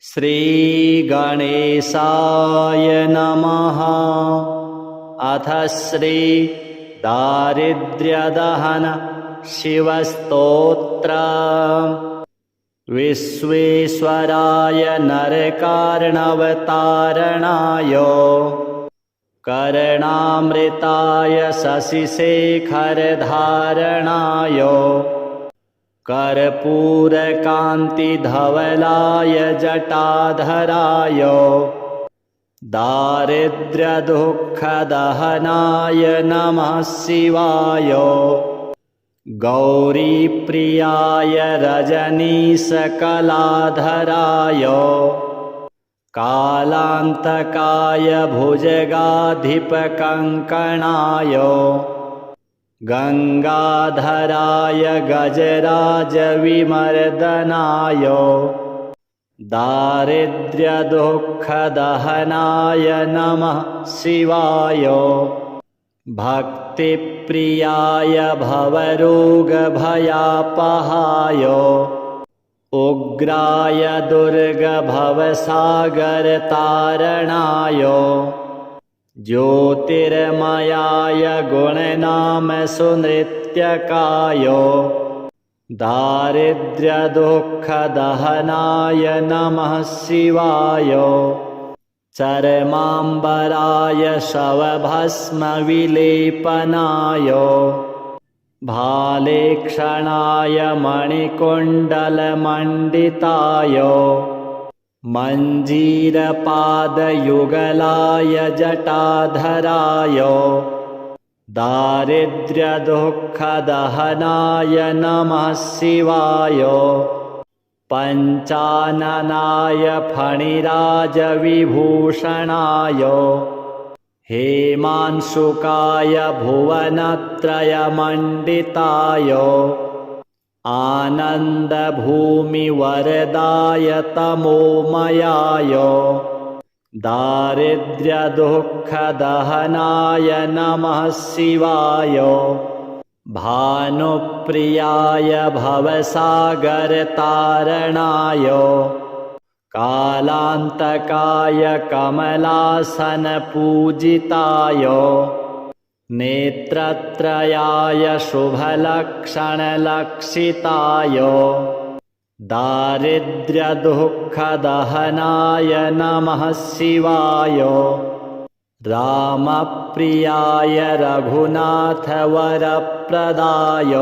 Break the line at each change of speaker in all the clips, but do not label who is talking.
श्रीगणेशाय नमः। अथ श्री दारिद्र्यदहन शिवस्तोत्र। विश्वेश्वराय नरकार्णवतारणाय कर्णामृताय शशिशेखरधारणाय कर्पूरकान्तिधवलाय जटाधराय दारिद्र्यदुःखदहनाय नमः शिवाय। गौरीप्रियाय रजनीशकलाधराय कालान्तकाय भुजगाधिपकङ्कणाय गंगाधराय गजराजविमर्दनाय दारिद्र्यदुःखदहनाय नमः शिवाय। भक्तिप्रियाय भवरोगभयापहाय उग्राय दुर्गभवसागरतारणाय ज्योतिर्मयाय गुणनामसुनृत्यकाय दारिद्र्यदुःखदहनाय नमः शिवाय। चर्माम्बराय शवभस्मविलेपनाय भालेक्षणाय मणिकुण्डलमण्डिताय मञ्जीरपादयुगलाय जटाधराय दारिद्र्यदुःखदहनाय नमः शिवाय। पञ्चाननाय फणिराजविभूषणाय हेमांशुकाय भुवनत्रयमण्डिताय आनन्दभूमिवरदाय तमोमयाय दारिद्र्यदुःखदहनाय नमः शिवाय। भानुप्रियाय भवसागरतारणाय कालान्तकाय कमलासनपूजिताय नेत्रत्रयाय शुभलक्षणलक्षिताय दारिद्र्यदुःखदहनाय नमः शिवाय। रामप्रियाय रघुनाथवरप्रदाय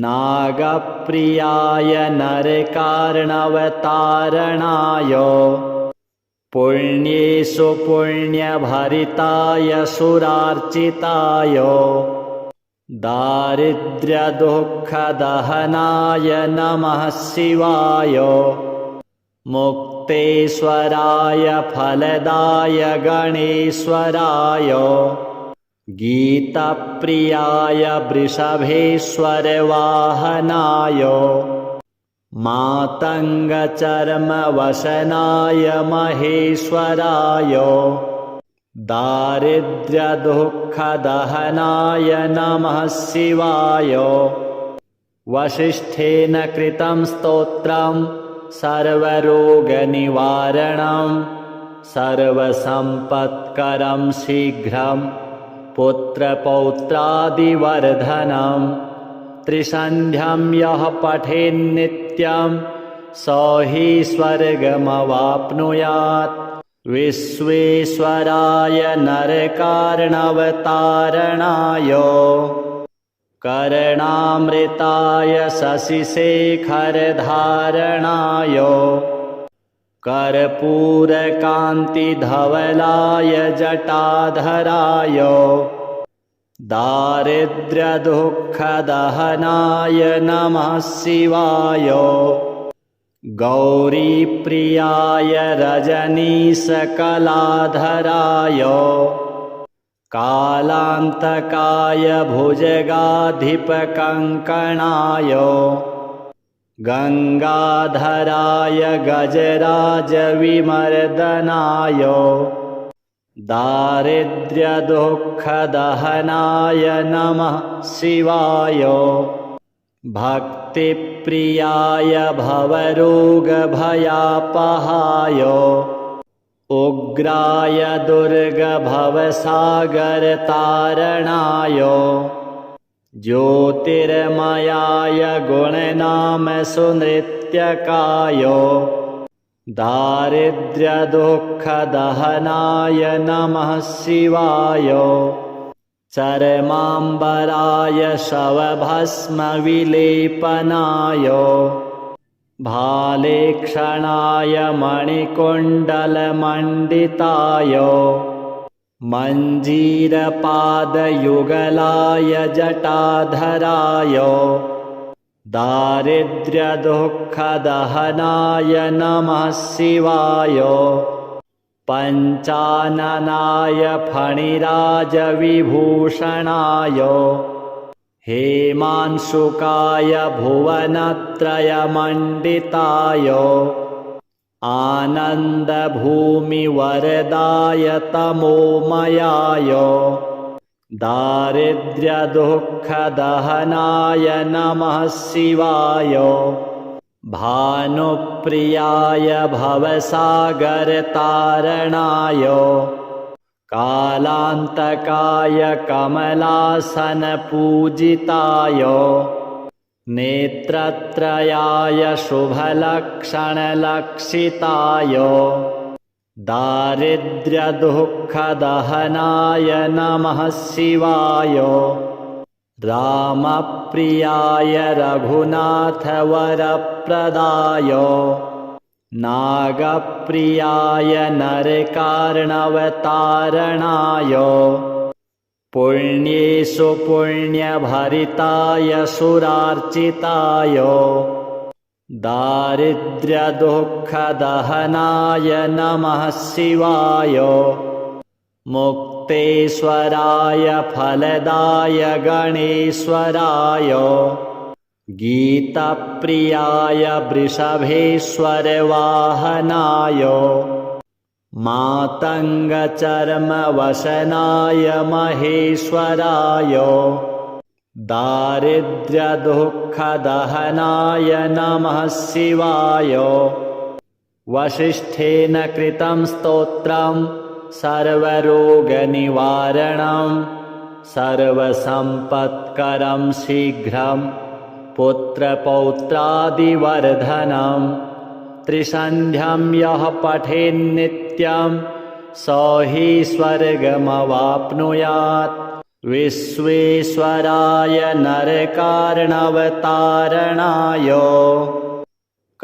नागप्रियाय नरकार्णवतारणाय पुण्येषु पुण्यभरिताय सुरार्चिताय दारिद्र्यदुःखदहनाय नमः शिवाय। मुक्तेश्वराय फलदाय गणेश्वराय गीतप्रियाय वृषभेश्वरवाहनाय मातङ्गचर्मवसनाय महेश्वराय दारिद्र्यदुःखदहनाय नमः शिवाय। वसिष्ठेन कृतं स्तोत्रं सर्वरोगनिवारणं सर्वसम्पत्करं शीघ्रं पुत्रपौत्रादिवर्धनं त्रिसन्ध्यं यः पठेन्नित्यं स हि स्वर्गमवाप्नुयात्। विश्वेश्वराय नरकार्णवतारणाय कर्णामृताय शशिशेखरधारणाय कर्पूरकान्तिधवलाय जटाधराय दारिद्र्यदुःखदहनाय नमः शिवाय। गौरीप्रियाय रजनीशकलाधराय कालान्तकाय भुजगाधिपकङ्कणाय गंगाधराय गजराजविमर्दनाय दारिद्र्यदुःखदहनाय नमः शिवाय। भक्तिप्रियाय भवरोगभयापहाय उग्राय दुर्गभवसागरतारणाय ज्योतिर्मयाय गुणनामसुनृत्यकाय दारिद्र्यदुःखदहनाय नमः शिवाय चर्माम्बराय शवभस्मविलेपनाय भालेक्षणाय मणिकुण्डलमण्डिताय मञ्जीरपादयुगलाय जटाधराय दारिद्र्यदुःखदहनाय नमः शिवाय पञ्चाननाय फणिराजविभूषणाय हेमांशुकाय भुवनत्रयमण्डिताय आनन्दभूमिवरदाय तमोमयाय दारिद्र्यदुःखदहनाय नमः शिवाय भानुप्रियाय भवसागरतारणाय कालान्तकाय कमलासनपूजिताय नेत्रत्रयाय शुभलक्षणलक्षिताय दारिद्र्यदुःखदहनाय नमः शिवाय रामप्रियाय रघुनाथवरप्रदाय नागप्रियाय नरकार्णवतारणाय पुण्येषु पुण्यभरिताय सुरार्चिताय दारिद्र्यदुःखदहनाय नमः शिवाय मुक्तेश्वराय फलदाय गणेश्वराय गीतप्रियाय वृषभेश्वरवाहनाय मातङ्गचर्मवसनाय महेश्वराय दारिद्र्यदुःखदहनाय नमः शिवाय वसिष्ठेन कृतं स्तोत्रं सर्वरोगनिवारणं सर्वसम्पत्करं शीघ्रं पुत्रपौत्रादिवर्धनं त्रिसन्ध्यं यः पठेन्नित्यं स हि स्वर्गमवाप्नुयात् विश्वेश्वराय नरकार्णवतारणाय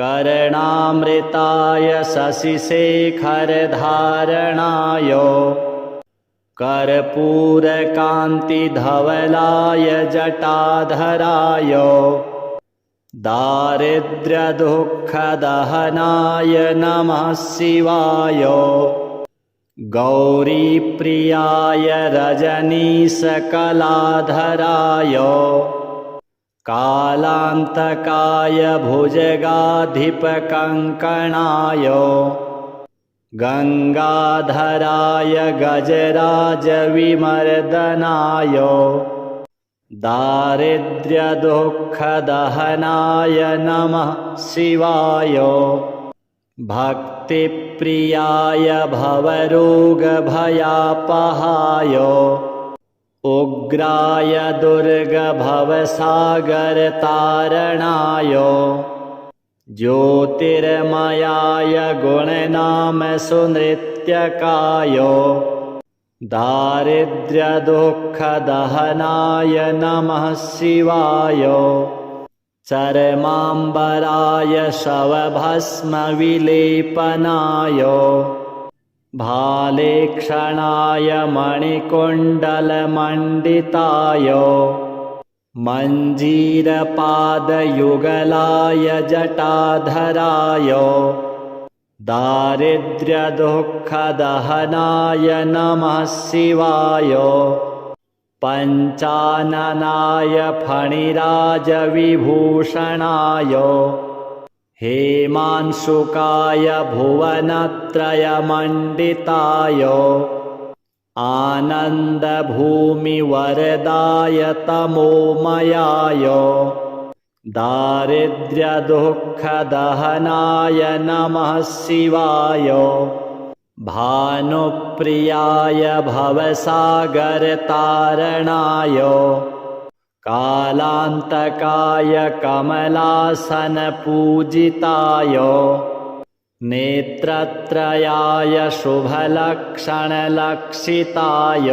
कर्णामृताय शशिशेखरधारणाय कर्पूरकान्तिधवलाय जटाधराय दारिद्र्यदुःखदहनाय नमः शिवाय गौरीप्रियाय रजनीशकलाधराय कालान्तकाय भुजगाधिपकङ्कणाय गङ्गाधराय गजराजविमर्दनाय दारिद्र्यदुःखदहनाय नमः शिवाय भक्तिप्रियाय भवरोगभयापहाय उग्राय दुर्गभवसागरतारणाय ज्योतिर्मयाय गुणनामसुनृत्यकाय दारिद्र्यदुःखदहनाय नमः शिवाय चर्माम्बराय शवभस्मविलेपनाय भालेक्षणाय मणिकुण्डलमण्डिताय मञ्जीरपादयुगलाय जटाधराय दारिद्र्यदुःखदहनाय नमः शिवाय पञ्चाननाय फणिराजविभूषणाय हेमांशुकाय भुवनत्रयमण्डिताय आनन्दभूमिवरदाय तमोमयाय दारिद्र्यदुःखदहनाय नमः शिवाय। भानुप्रियाय भवसागरतारणाय। कालान्तकाय कमलासनपूजिताय। नेत्रत्रयाय शुभलक्षणलक्षिताय।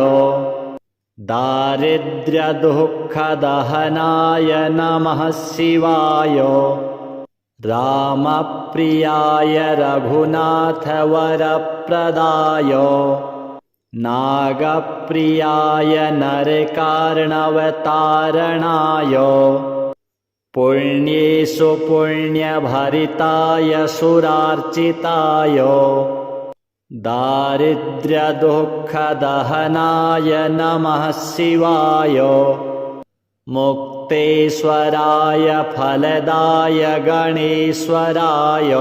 दारिद्र्यदुःखदहनाय नमः शिवाय। रामप्रियाय रघुनाथवरप्रदाय। नागप्रियाय नरकार्णवतारणाय। पुण्येषु पुण्यभरिताय सुरार्चिताय। दारिद्र्यदुःखदहनाय नमः शिवाय। मुक्तेश्वराय फलदाय गणेश्वराय।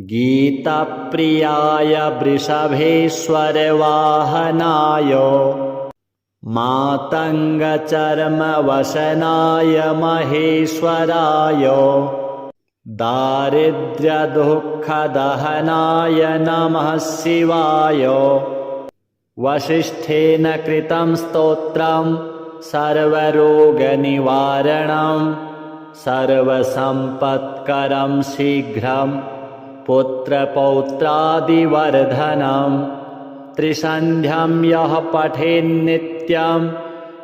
गीतप्रियाय वृषभेश्वरवाहनाय। मातङ्गचर्मवसनाय महेश्वराय। दारिद्र्यदुःखदहनाय नमः शिवाय। वसिष्ठेन कृतं स्तोत्रं सर्वरोगनिवारणं। सर्वसम्पत्करं शीघ्रं पुत्रपौत्रादिवर्धनं। त्रिसन्ध्यं यः पठेन्नित्यं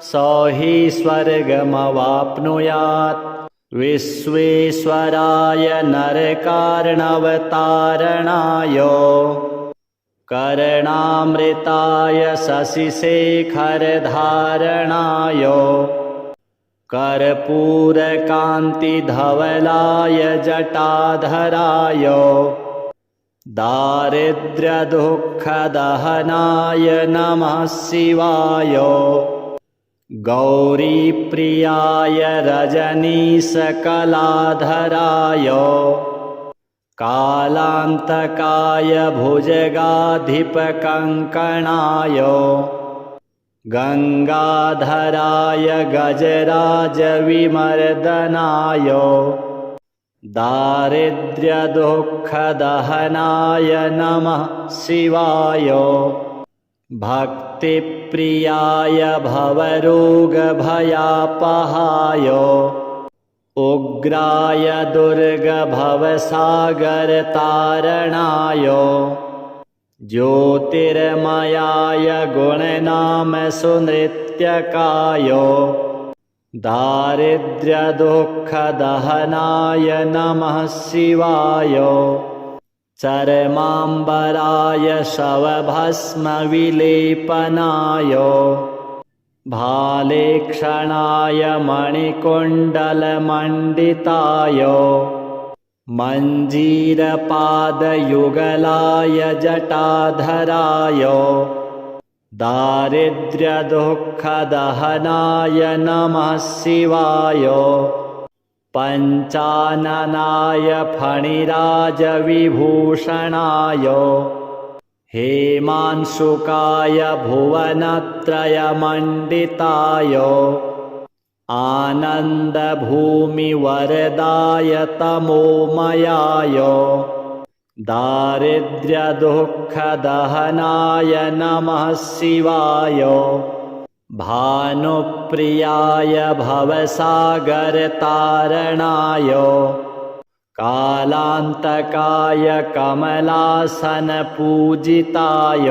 स हि स्वर्गमवाप्नुयात्। विश्वेश्वराय नरकार्णवतारणाय। कर्णामृताय शशिशेखरधारणाय। कर्पूरकान्तिधवलाय जटाधराय। दारिद्र्यदुःखदहनाय नमः शिवाय। गौरीप्रियाय रजनीशकलाधराय। कालान्तकाय भुजगाधिपकङ्कणाय। गङ्गाधराय गजराजविमर्दनाय। दारिद्र्यदुःखदहनाय नमः शिवाय। भक्तिप्रियाय भवरोगभयापहाय। उग्राय दुर्गभवसागरतारणाय। ज्योतिर्मयाय गुणनामसुनृत्यकाय। दारिद्र्यदुःखदहनाय नमः शिवाय। चर्माम्बराय शवभस्मविलेपनाय। भालेक्षणाय मणिकुण्डलमण्डिताय। मञ्जीरपादयुगलाय जटाधराय। दारिद्र्यदुःखदहनाय नमः शिवाय। पञ्चाननाय फणिराजविभूषणाय। हेमांशुकाय भुवनत्रयमण्डिताय। आनन्दभूमिवरदाय तमोमयाय। दारिद्र्यदुःखदहनाय नमः शिवाय। भानुप्रियाय भवसागरतारणाय। कालान्तकाय कमलासनपूजिताय।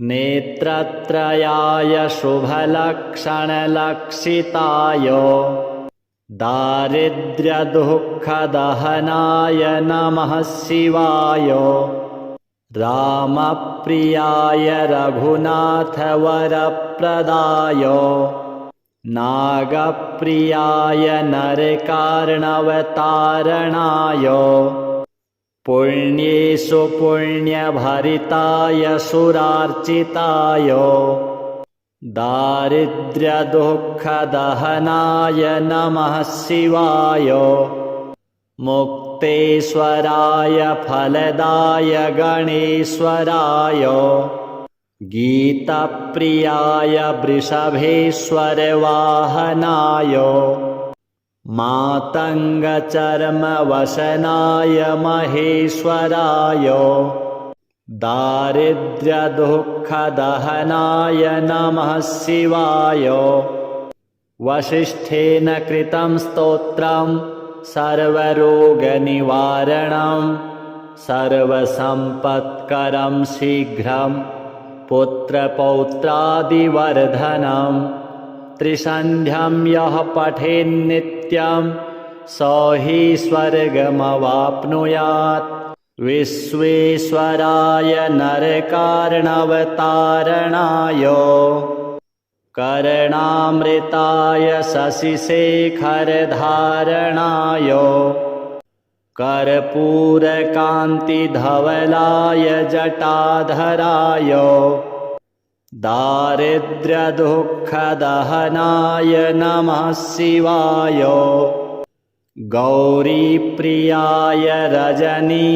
नेत्रत्रयाय शुभलक्षणलक्षिताय। दारिद्र्यदुःखदहनाय नमः शिवाय। रामप्रियाय रघुनाथवरप्रदाय। नागप्रियाय नरकार्णवतारणाय। पुण्येषु पुण्यभरिताय सुरार्चिताय। दारिद्र्यदुःखदहनाय नमः शिवाय। मुक्तेश्वराय फलदाय गणेश्वराय। गीतप्रियाय वृषभेश्वरवाहनाय। मातङ्गचर्मवशनाय महेश्वराय दारिद्र्यदुःखदहनाय नमः शिवाय। वसिष्ठेन कृतं स्तोत्रं सर्वरोगनिवारणं सर्वसम्पत्करं शीघ्रं पुत्रपौत्रादिवर्धनं। त्रिसन्ध्यं यः पठेन्नित्यं स हि स्वर्गमवाप्नुयात्। विश्वेश्वराय नरकार्णवतारणाय कर्णामृताय शशिशेखरधारणाय कर्पूरकान्तिधवलाय जटाधराय दारिद्र्यदुःखदहनाय नमः शिवाय। गौरीप्रियाय रजनीशकलाधराय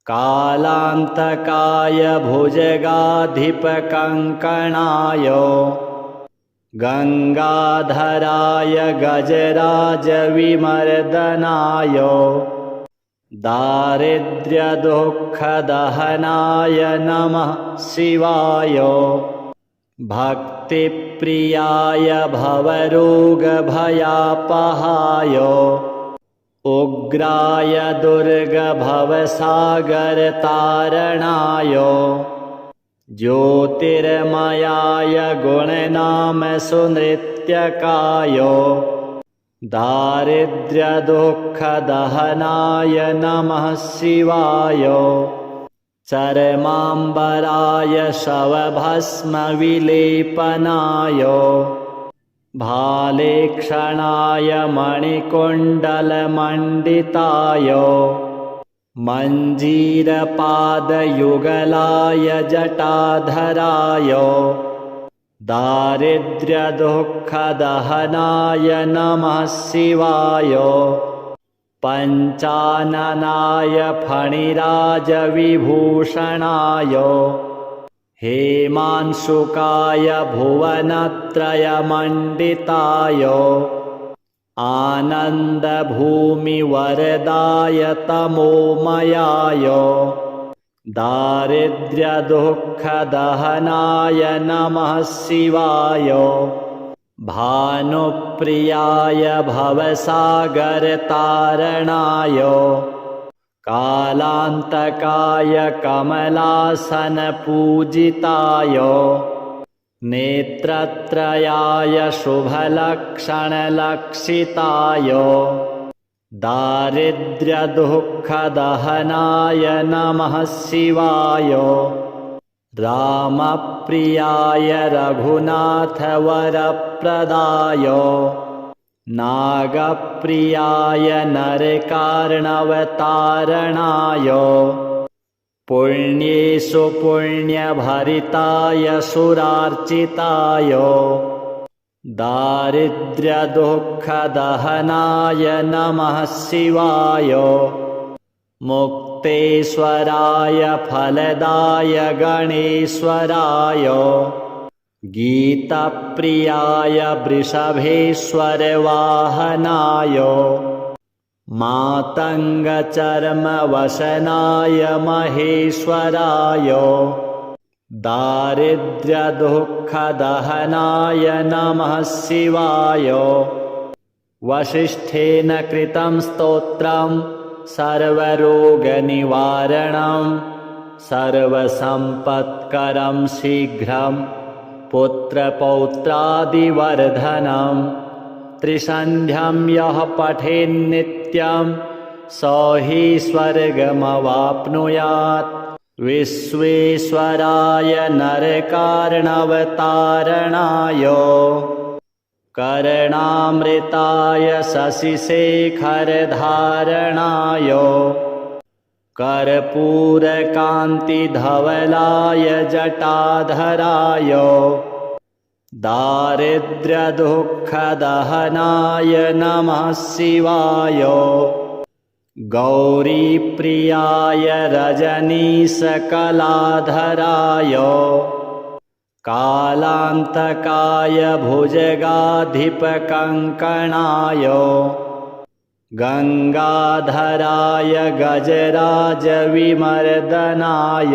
कालान्तकाय भुजगाधिपकङ्कणाय गङ्गाधराय गजराजविमर्दनाय दारिद्र्यदुःखदहनाय नमः शिवाय। भक्तिप्रियाय भवरोगभयापहाय उग्राय दुर्गभवसागरतारणाय ज्योतिर्मयाय गुणनामसुनृत्यकाय दारिद्र्यदुःखदहनाय नमः शिवाय। चर्माम्बराय शवभस्मविलेपनाय भालेक्षणाय मणिकुण्डलमण्डिताय मञ्जीरपादयुगलाय जटाधराय दारिद्र्यदुःखदहनाय नमः शिवाय। पञ्चाननाय फणिराजविभूषणाय हेमांशुकाय भुवनत्रयमण्डिताय आनन्दभूमिवरदाय तमोमयाय दारिद्र्यदुःखदहनाय नमः शिवाय। भानुप्रियाय भवसागरतारणाय कालान्तकाय कमलासनपूजिताय नेत्रत्रयाय शुभलक्षणलक्षिताय दारिद्र्यदुःखदहनाय नमः शिवाय। रामप्रियाय रघुनाथवरप्रदाय नागप्रियाय नरकार्णवतारणाय पुण्येषु पुण्यभरिताय सुरार्चिताय दारिद्र्यदुःखदहनाय नमः शिवाय। मुक्तेश्वराय फलदाय गणेश्वराय गीतप्रियाय वृषभेश्वरवाहनाय मातङ्गचर्मवशनाय महेश्वराय दारिद्र्यदुःखदहनाय नमः शिवाय। वसिष्ठेन कृतं स्तोत्रं सर्वरोगनिवारणं सर्वसम्पत्करं शीघ्रं पुत्रपौत्रादिवर्धनं। त्रिसन्ध्यं यः पठेन्नित्यं स हि स्वर्गमवाप्नुयात्। विश्वेश्वराय नरकार्णवतारणाय कर्णामृताय शशिशेखरधारणाय कर्पूरकान्तिधवलाय जटाधराय दारिद्र्यदुःखदहनाय नमः शिवाय। गौरीप्रियाय रजनीशकलाधराय कालान्तकाय भुजगाधिपकङ्कणाय गङ्गाधराय गजराजविमर्दनाय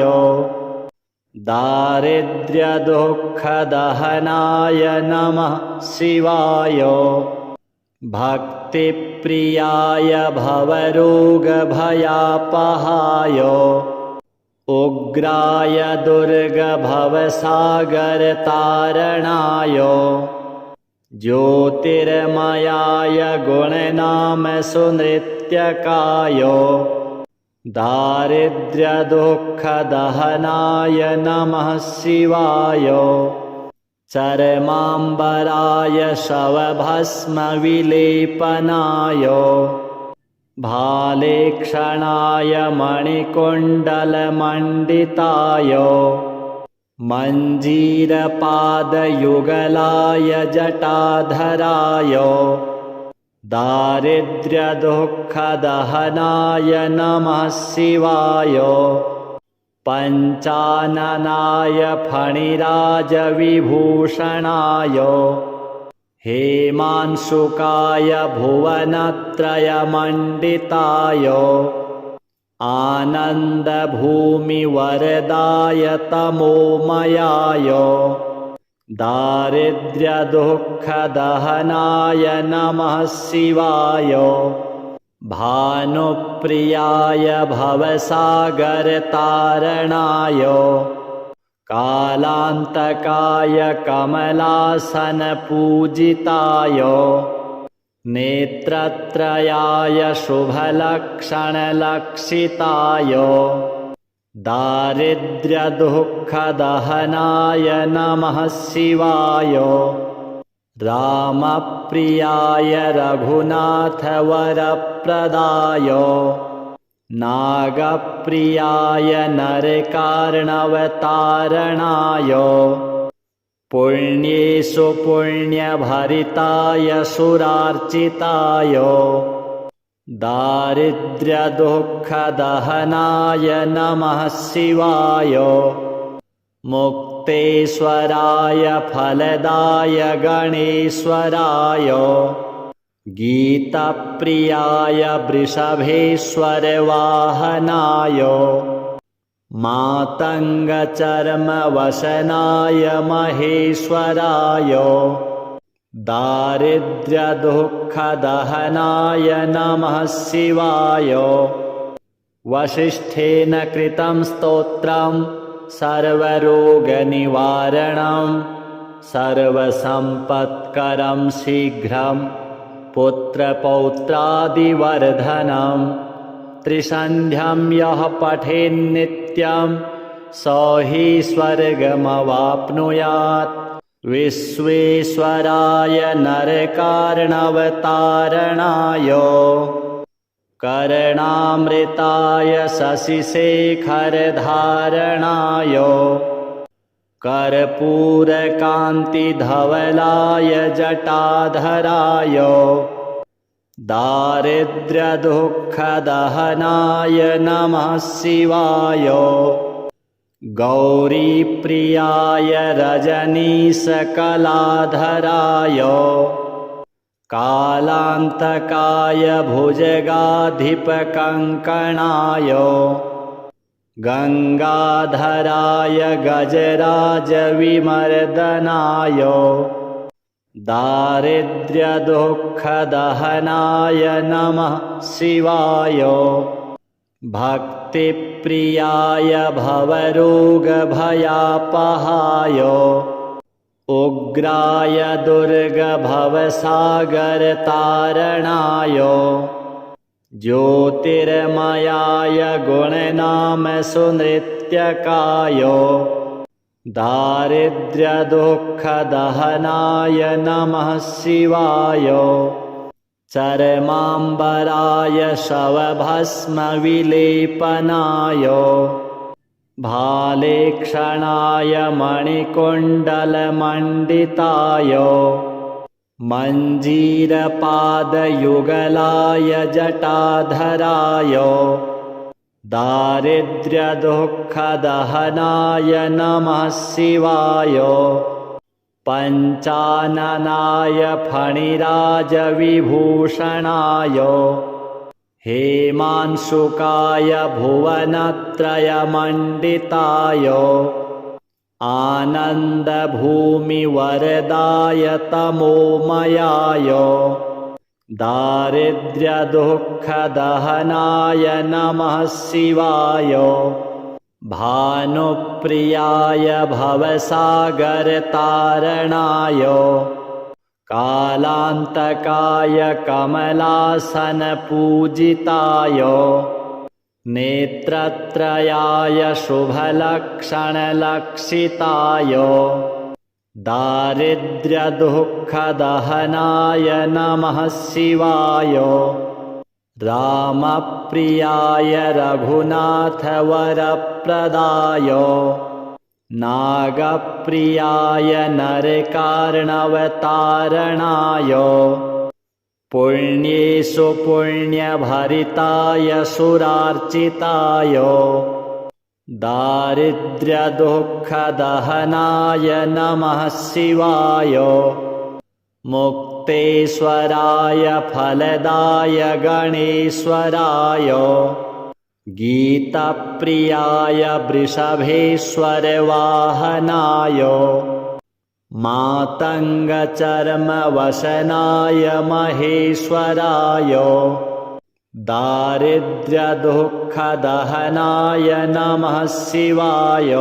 दारिद्र्यदुःखदहनाय नमः शिवाय भक्तिप्रियाय भवरोगभयापहाय उग्राय दुर्गभवसागरतारणाय ज्योतिर्मयाय गुणनामसुनृत्यकाय दारिद्र्यदुःखदहनाय नमः शिवाय चर्माम्बराय शवभस्मविलेपनाय भालेक्षणाय मणिकुण्डलमण्डिताय मञ्जीरपादयुगलाय जटाधराय दारिद्र्यदुःखदहनाय नमः शिवाय पञ्चाननाय फणिराजविभूषणाय हेमांशुकाय भुवनत्रयमण्डिताय आनन्दभूमिवरदाय तमोमयाय दारिद्र्यदुःखदहनाय नमः शिवाय भानुप्रियाय भवसागरतारणाय कालान्तकाय कमलासनपूजिताय नेत्रत्रयाय शुभलक्षणलक्षिताय दारिद्र्यदुःखदहनाय नमः शिवाय रामप्रियाय रघुनाथवरप्रदाय नागप्रियाय नरकार्णवतारणाय पुण्येषु पुण्यभरिताय सुरार्चिताय दारिद्र्यदुःखदहनाय नमः शिवाय मुक्तेश्वराय फलदाय गणेश्वराय गीतप्रियाय वृषभेश्वरवाहनाय मातङ्गचर्मवसनाय महेश्वराय दारिद्र्यदुःखदहनाय नमः शिवाय वसिष्ठेन कृतं स्तोत्रं सर्वरोगनिवारणं सर्वसम्पत्करं शीघ्रं पुत्रपौत्रादिवर्धनं त्रिसन्ध्यं यः पठेन्नित्यं स हि स्वर्गमवाप्नुयात् विश्वेश्वराय नरकार्णवतारणाय कर्णामृताय शशिशेखरधारणाय कर्पूरकान्तिधवलाय जटाधराय दारिद्र्यदुःखदहनाय नमः शिवाय गौरीप्रियाय रजनीशकलाधराय कालान्तकाय भुजगाधिपकङ्कणाय गङ्गाधराय गजराजविमर्दनाय दारिद्र्यदुःखदहनाय नमः शिवाय भक्तिप्रियाय भवरोगभयापहाय उग्राय दुर्गभवसागरतारणाय ज्योतिर्मयाय गुणनामसुनृत्यकाय दारिद्र्यदुःखदहनाय नमः शिवाय चर्माम्बराय शवभस्मविलेपनाय भालेक्षणाय मणिकुण्डलमण्डिताय मञ्जीरपादयुगलाय जटाधराय दारिद्र्यदुःखदहनाय नमः शिवाय। पञ्चाननाय फणिराजविभूषणाय। हेमांशुकाय भुवनत्रयमण्डिताय। आनन्दभूमिवरदाय तमोमयाय। दारिद्र्यदुःखदहनाय नमः शिवाय। भानुप्रियाय भवसागरतारणाय। कालान्तकाय कमलासनपूजिताय। नेत्रत्रयाय शुभलक्षणलक्षिताय। दारिद्र्यदुःखदहनाय नमः शिवाय। रामप्रियाय रघुनाथवरप्रदाय। नागप्रियाय नरकार्णवतारणाय। पुण्येषु पुण्यभरिताय सुरार्चिताय। दारिद्र्यदुःखदहनाय नमः शिवाय। मुक्तेश्वराय फलदाय गणेश्वराय। गीतप्रियाय वृषभेश्वरवाहनाय। मातङ्गचर्मवसनाय महेश्वराय। दारिद्र्यदुःखदहनाय नमः शिवाय।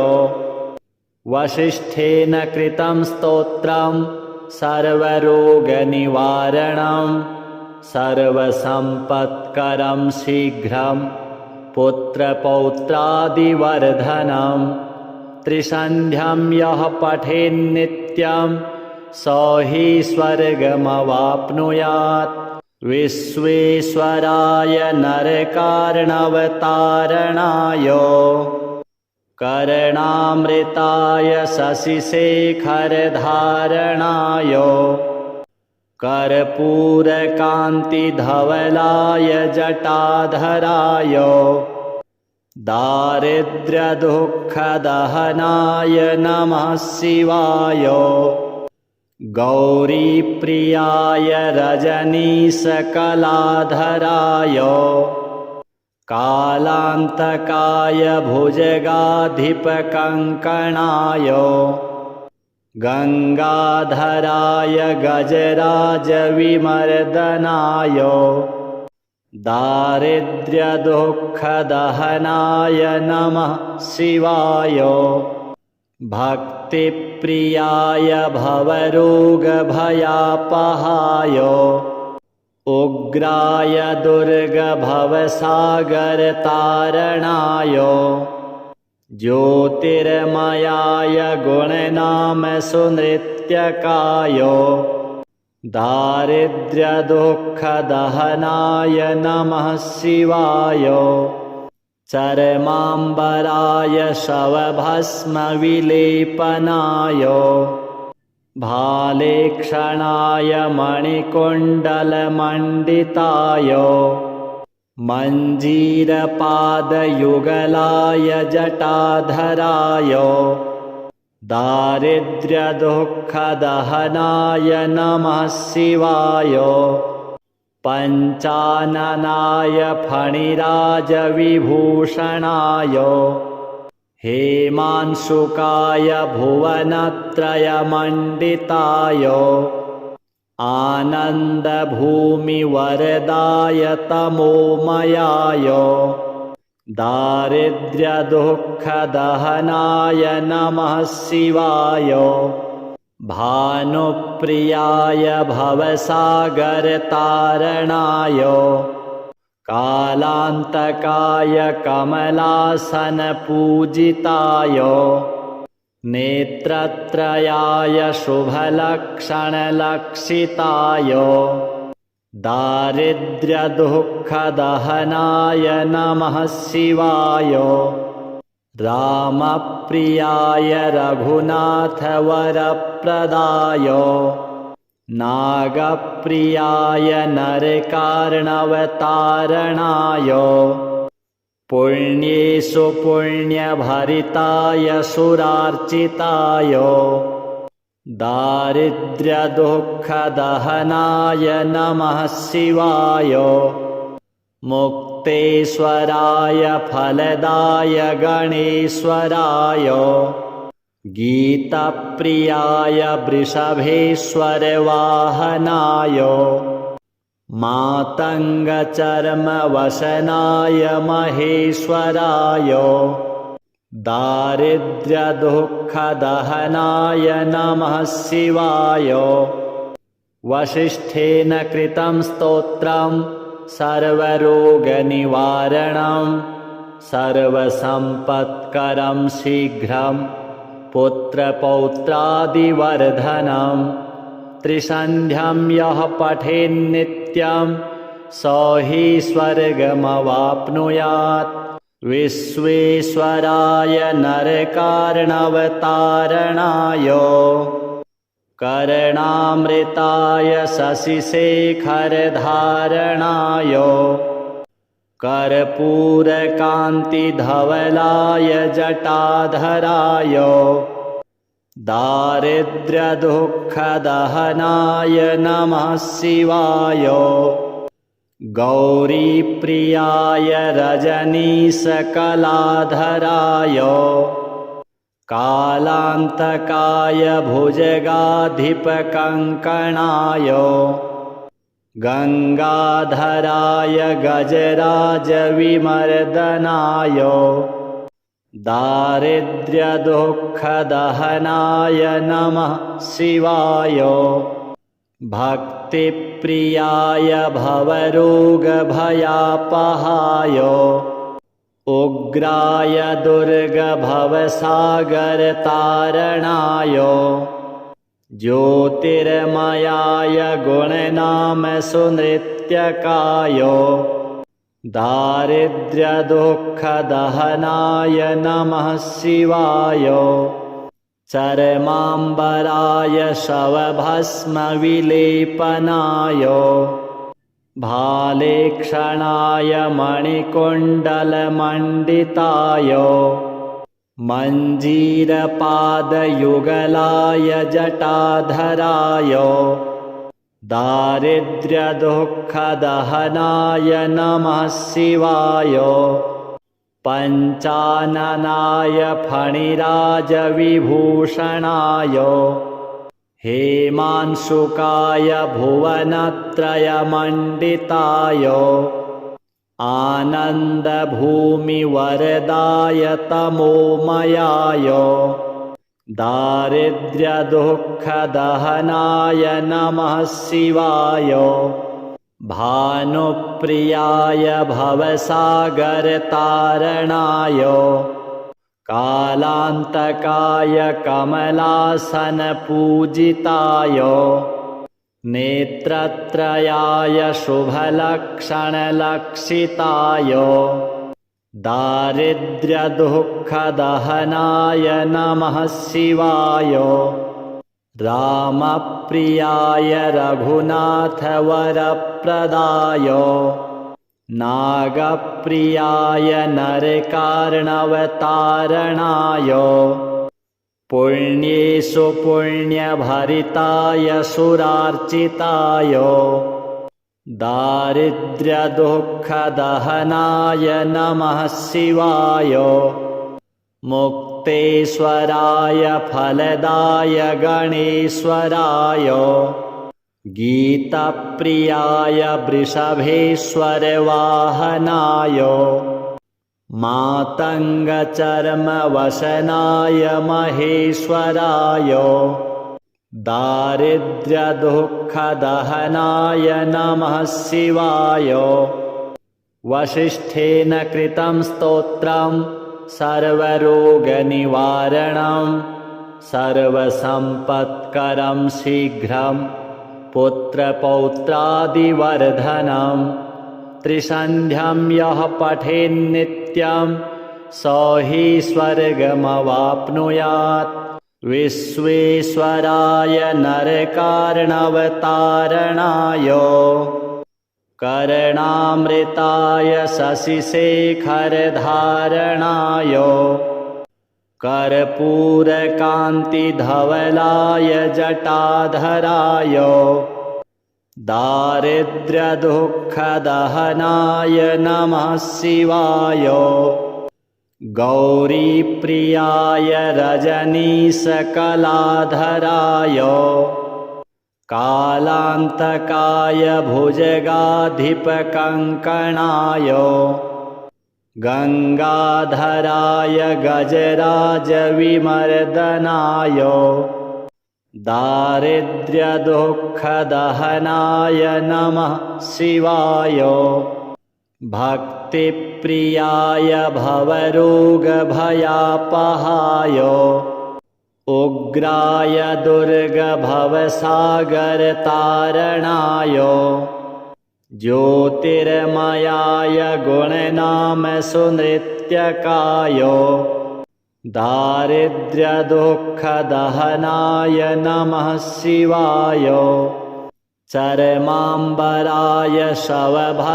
वसिष्ठेन कृतं स्तोत्रं सर्वरोगनिवारणं। सर्वसम्पत्करं शीघ्रं पुत्रपौत्रादिवर्धनं। त्रिसन्ध्यं यः पठेन्नित्यं स हि स्वर्गमवाप्नुयात्। विश्वेश्वराय नरकार्णवतारणाय। कर्णामृताय शशिशेखरधारणाय। कर्पूरकान्तिधवलाय जटाधराय। दारिद्र्यदुःखदहनाय नमः शिवाय। गौरीप्रियाय रजनीशकलाधराय। कालान्तकाय भुजगाधिपकङ्कणाय। गङ्गाधराय गजराजविमर्दनाय। दारिद्र्यदुःखदहनाय नमः शिवाय। भक्तिप्रियाय भवरोगभयापहाय। उग्राय दुर्गभवसागरतारणाय। ज्योतिर्मयाय गुणनामसुनृत्यकाय। दारिद्र्यदुःखदहनाय नमः शिवाय। चर्माम्बराय शवभस्मविलेपनाय। भालेक्षणाय मणिकुण्डलमण्डिताय। मञ्जीरपादयुगलाय जटाधराय। दारिद्र्यदुःखदहनाय नमः शिवाय। पञ्चाननाय फणिराजविभूषणाय। हेमांशुकाय भुवनत्रयमण्डिताय। आनन्दभूमिवरदाय तमोमयाय। दारिद्र्यदुःखदहनाय नमः शिवाय। भानुप्रियाय भवसागरतारणाय। कालान्तकाय कमलासनपूजिताय। नेत्रत्रयाय शुभलक्षणलक्षिताय। दारिद्र्यदुःखदहनाय नमः शिवाय। रामप्रियाय रघुनाथवरप्रदाय। नागप्रियाय नरकार्णवतारणाय। पुण्येषु पुण्यभरिताय सुरार्चिताय दारिद्र्यदुःखदहनाय नमः शिवाय मुक्तेश्वराय फलदाय गणेश्वराय गीतप्रियाय वृषभेश्वरवाहनाय मातङ्गचर्मवसनाय महेश्वराय दारिद्र्यदुःखदहनाय नमः शिवाय वसिष्ठेन कृतं स्तोत्रं सर्वरोगनिवारणं सर्वसम्पत्करं शीघ्रं पुत्रपौत्रादिवर्धनं त्रिसन्ध्यं यः पठेन्नित्यं स हि स्वर्गमवाप्नुयात् विश्वेश्वराय नरकार्णवतारणाय कर्णामृताय शशिशेखरधारणाय कर्पूरकान्तिधवलाय जटाधराय दारिद्र्यदुःखदहनाय नमः शिवाय गौरीप्रियाय रजनीशकलाधराय कालान्तकाय भुजगाधिपकङ्कणाय गङ्गाधराय गजराजविमर्दनाय दारिद्र्यदुःखदहनाय नमः शिवाय भक्तिप्रियाय भवरोगभयापहाय उग्राय दुर्गभवसागरतारणाय ज्योतिर्मयाय गुणनामसुनृत्यकाय दारिद्र्यदुःखदहनाय नमः शिवाय चर्माम्बराय शवभस्मविलेपनाय भालेक्षणाय मणिकुण्डलमण्डिताय मञ्जीरपादयुगलाय जटाधराय दारिद्र्यदुःखदहनाय नमः शिवाय पञ्चाननाय फणिराजविभूषणाय हेमांशुकाय भुवनत्रयमण्डिताय आनन्दभूमिवरदाय तमोमयाय दारिद्र्यदुःखदहनाय नमः शिवाय भानुप्रियाय भवसागरतारणाय कालान्तकाय कमलासनपूजिताय नेत्रत्रयाय शुभलक्षणलक्षिताय दारिद्र्यदुःखदहनाय नमः शिवाय रामप्रियाय रघुनाथवरप्रदाय नागप्रियाय नरकार्णवतारणाय पुण्येषु पुण्यभरिताय सुरार्चिताय दारिद्र्यदुःखदहनाय नमः शिवाय मुक्तेश्वराय फलदाय गणेश्वराय गीतप्रियाय वृषभेश्वरवाहनाय मातङ्गचर्मवसनाय महेश्वराय दारिद्र्यदुःखदहनाय नमः शिवाय वसिष्ठेन कृतं स्तोत्रं सर्वरोगनिवारणं सर्वसम्पत्करं शीघ्रं पुत्रपौत्रादिवर्धनं त्रिसन्ध्यं यः पठेन्नित्यं स हि स्वर्गमवाप्नुयात् विश्वेश्वराय नरकार्णवतारणाय कर्णामृताय शशिशेखरधारणाय कर्पूरकान्तिधवलाय जटाधराय दारिद्र्यदुःखदहनाय नमः शिवाय गौरीप्रियाय रजनीशकलाधराय कालान्तकाय भुजगाधिपकङ्कणाय गङ्गाधराय गजराजविमर्दनाय दारिद्र्यदुःखदहनाय नमः शिवाय भक्तिप्रियाय भवरोगभयापहाय उग्राय दुर्गभवसागरतारणाय ज्योतिर्मयाय गुणनामसुनृत्यकाय दारिद्र्यदुःखदहनाय नमः शिवाय चर्माम्बराय शवभस्मविलेपनाय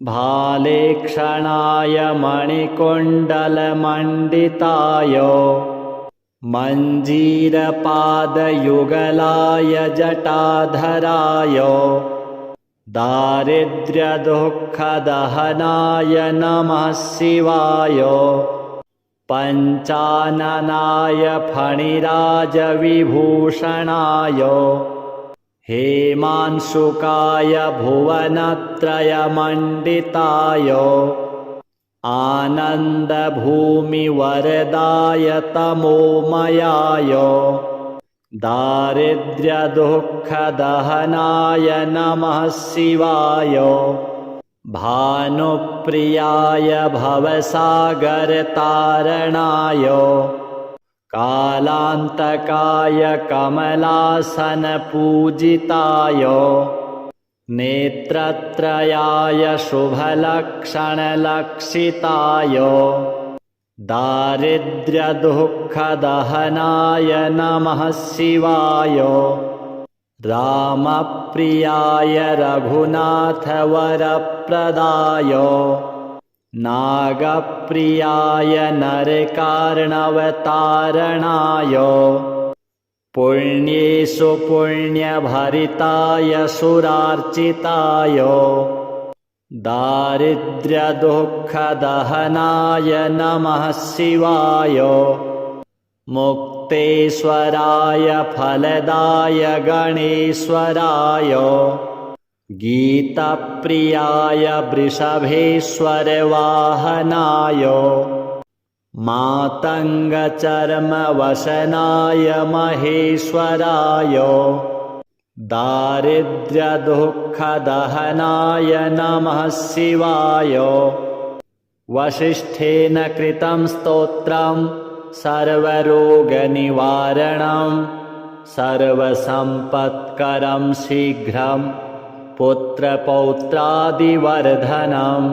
भालेक्षणाय मणिकुण्डलमण्डिताय मञ्जीरपादयुगलाय जटाधराय दारिद्र्यदुःखदहनाय नमः शिवाय पञ्चाननाय फणिराजविभूषणाय हेमांशुकाय भुवनत्रयमण्डिताय आनन्दभूमिवरदाय तमोमयाय दारिद्र्यदुःखदहनाय नमः शिवाय भानुप्रियाय भवसागरतारणाय कालान्तकाय कमलासनपूजिताय नेत्रत्रयाय शुभलक्षणलक्षिताय दारिद्र्यदुःखदहनाय नमः शिवाय रामप्रियाय रघुनाथवरप्रदाय नागप्रियाय नरकार्णवतारणाय पुण्येषु पुण्यभरिताय सुरार्चिताय दारिद्र्यदुःखदहनाय नमः शिवाय मुक्तेश्वराय फलदाय गणेश्वराय गीतप्रियाय वृषभेश्वरवाहनाय मातङ्गचर्मवसनाय महेश्वराय दारिद्र्यदुःखदहनाय नमः शिवाय वसिष्ठेन कृतं स्तोत्रं सर्वरोगनिवारणं सर्वसम्पत्करं शीघ्रं पुत्रपौत्रादिवर्धनं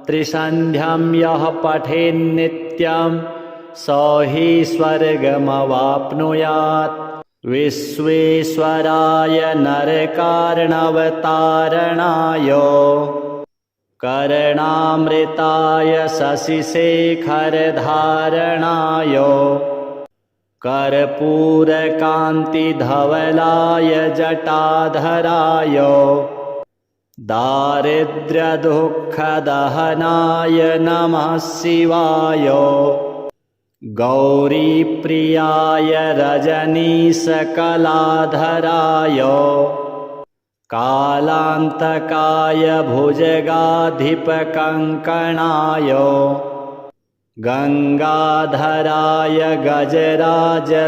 त्रिसन्ध्यं यः पठेन्नित्यं स हि स्वर्गमवाप्नुयात् विश्वेश्वराय नरकार्णवतारणाय कर्णामृताय शशिशेखरधारणाय कर्पूरकान्तिधवलाय जटाधराय दारिद्र्यदुःखदहनाय नमः शिवाय गौरीप्रियाय रजनीशकलाधराय कालान्तकाय भुजगाधिपकङ्कणाय गङ्गाधराय गजराजविमर्दनाय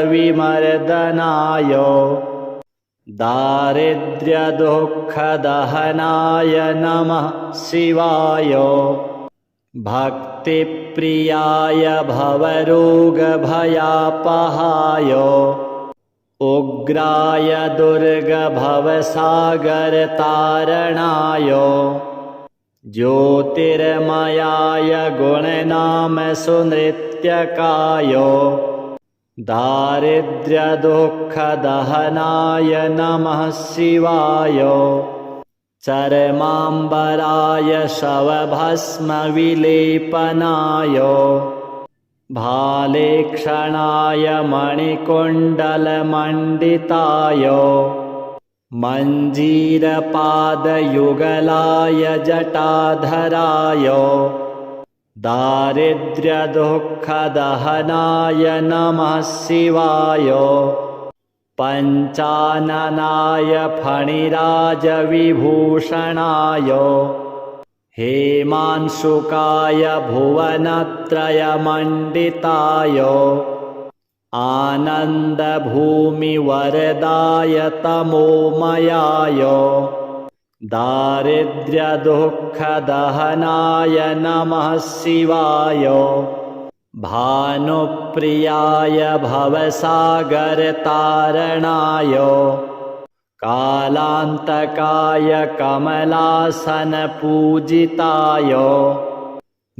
दारिद्र्यदुःखदहनाय नमः शिवाय भक्तिप्रियाय भवरोगभयापहाय उग्राय दुर्गभवसागरतारणाय ज्योतिर्मयाय गुणनामसुनृत्यकाय दारिद्र्यदुःखदहनाय नमः शिवाय चर्माम्बराय शवभस्मविलेपनाय भालेक्षणाय मणिकुण्डलमण्डिताय मञ्जीरपादयुगलाय जटाधराय दारिद्र्यदुःखदहनाय नमः शिवाय पञ्चाननाय फणिराजविभूषणाय हेमांशुकाय भुवनत्रयमण्डिताय आनन्दभूमिवरदाय तमोमयाय दारिद्र्यदुःखदहनाय नमः शिवाय भानुप्रियाय भवसागरतारणाय कालान्तकाय कमलासनपूजिताय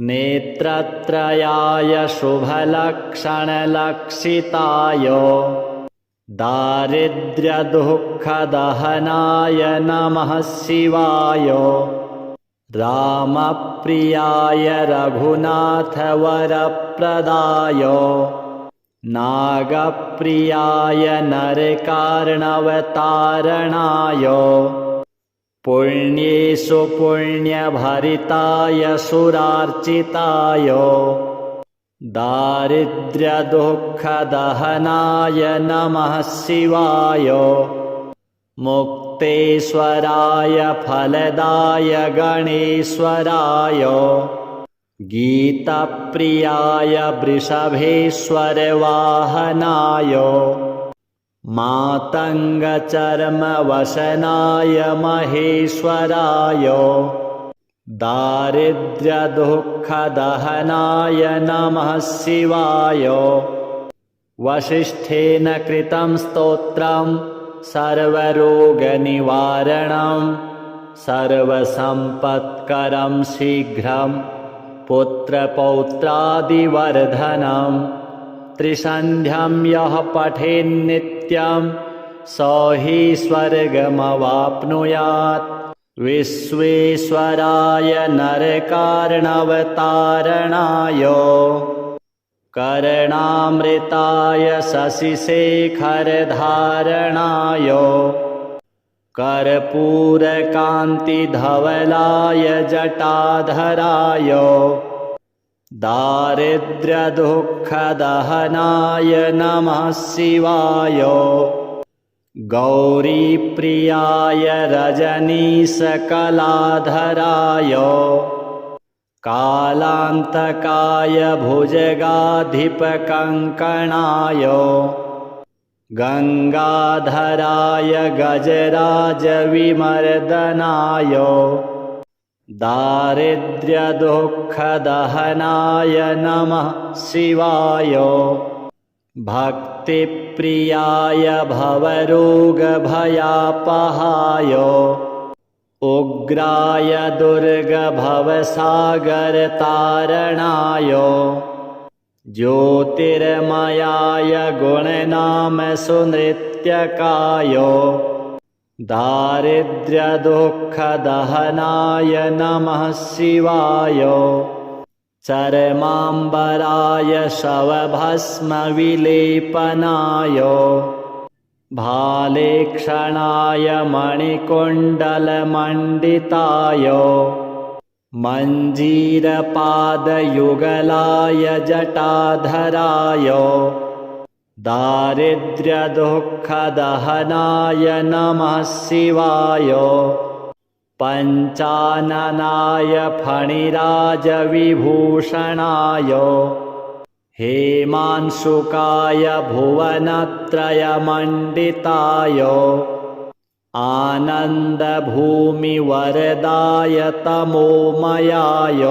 नेत्रत्रयाय शुभलक्षणलक्षिताय दारिद्र्यदुःखदहनाय नमः शिवाय रामप्रियाय रघुनाथवरप्रदाय नागप्रियाय नरकार्णवतारणाय पुण्येषु पुण्यभरिताय सुरार्चिताय दारिद्र्यदुःखदहनाय नमः शिवाय मुक्तेश्वराय फलदाय गणेश्वराय गीतप्रियाय वृषभेश्वरवाहनाय मातङ्गचर्मवसनाय महेश्वराय दारिद्र्यदुःखदहनाय नमः शिवाय वसिष्ठेन कृतं स्तोत्रं सर्वरोगनिवारणं सर्वसम्पत्करं शीघ्रं पुत्रपौत्रादिवर्धनं त्रिसन्ध्यं यः पठेन्नित्यं स हि स्वर्गमवाप्नुयात् विश्वेश्वराय नरकार्णवतारणाय कर्णामृताय शशिशेखरधारणाय कर्पूरकान्तिधवलाय जटाधराय दारिद्र्यदुःखदहनाय नमः शिवाय गौरीप्रियाय रजनीशकलाधराय कालान्तकाय भुजगाधिपकङ्कणाय गङ्गाधराय गजराजविमर्दनाय दारिद्र्यदुःखदहनाय नमः शिवाय भक्तिप्रियाय भवरोगभयापहाय उग्राय दुर्गभवसागरतारणाय ज्योतिर्मयाय गुणनामसुनृत्यकाय दारिद्र्यदुःखदहनाय नमः शिवाय चर्माम्बराय शवभस्मविलेपनाय भालेक्षणाय मणिकुण्डलमण्डिताय मञ्जीरपादयुगलाय जटाधराय दारिद्र्यदुःखदहनाय नमः शिवाय पञ्चाननाय फणिराजविभूषणाय हेमांशुकाय भुवनत्रयमण्डिताय आनन्दभूमिवरदाय तमोमयाय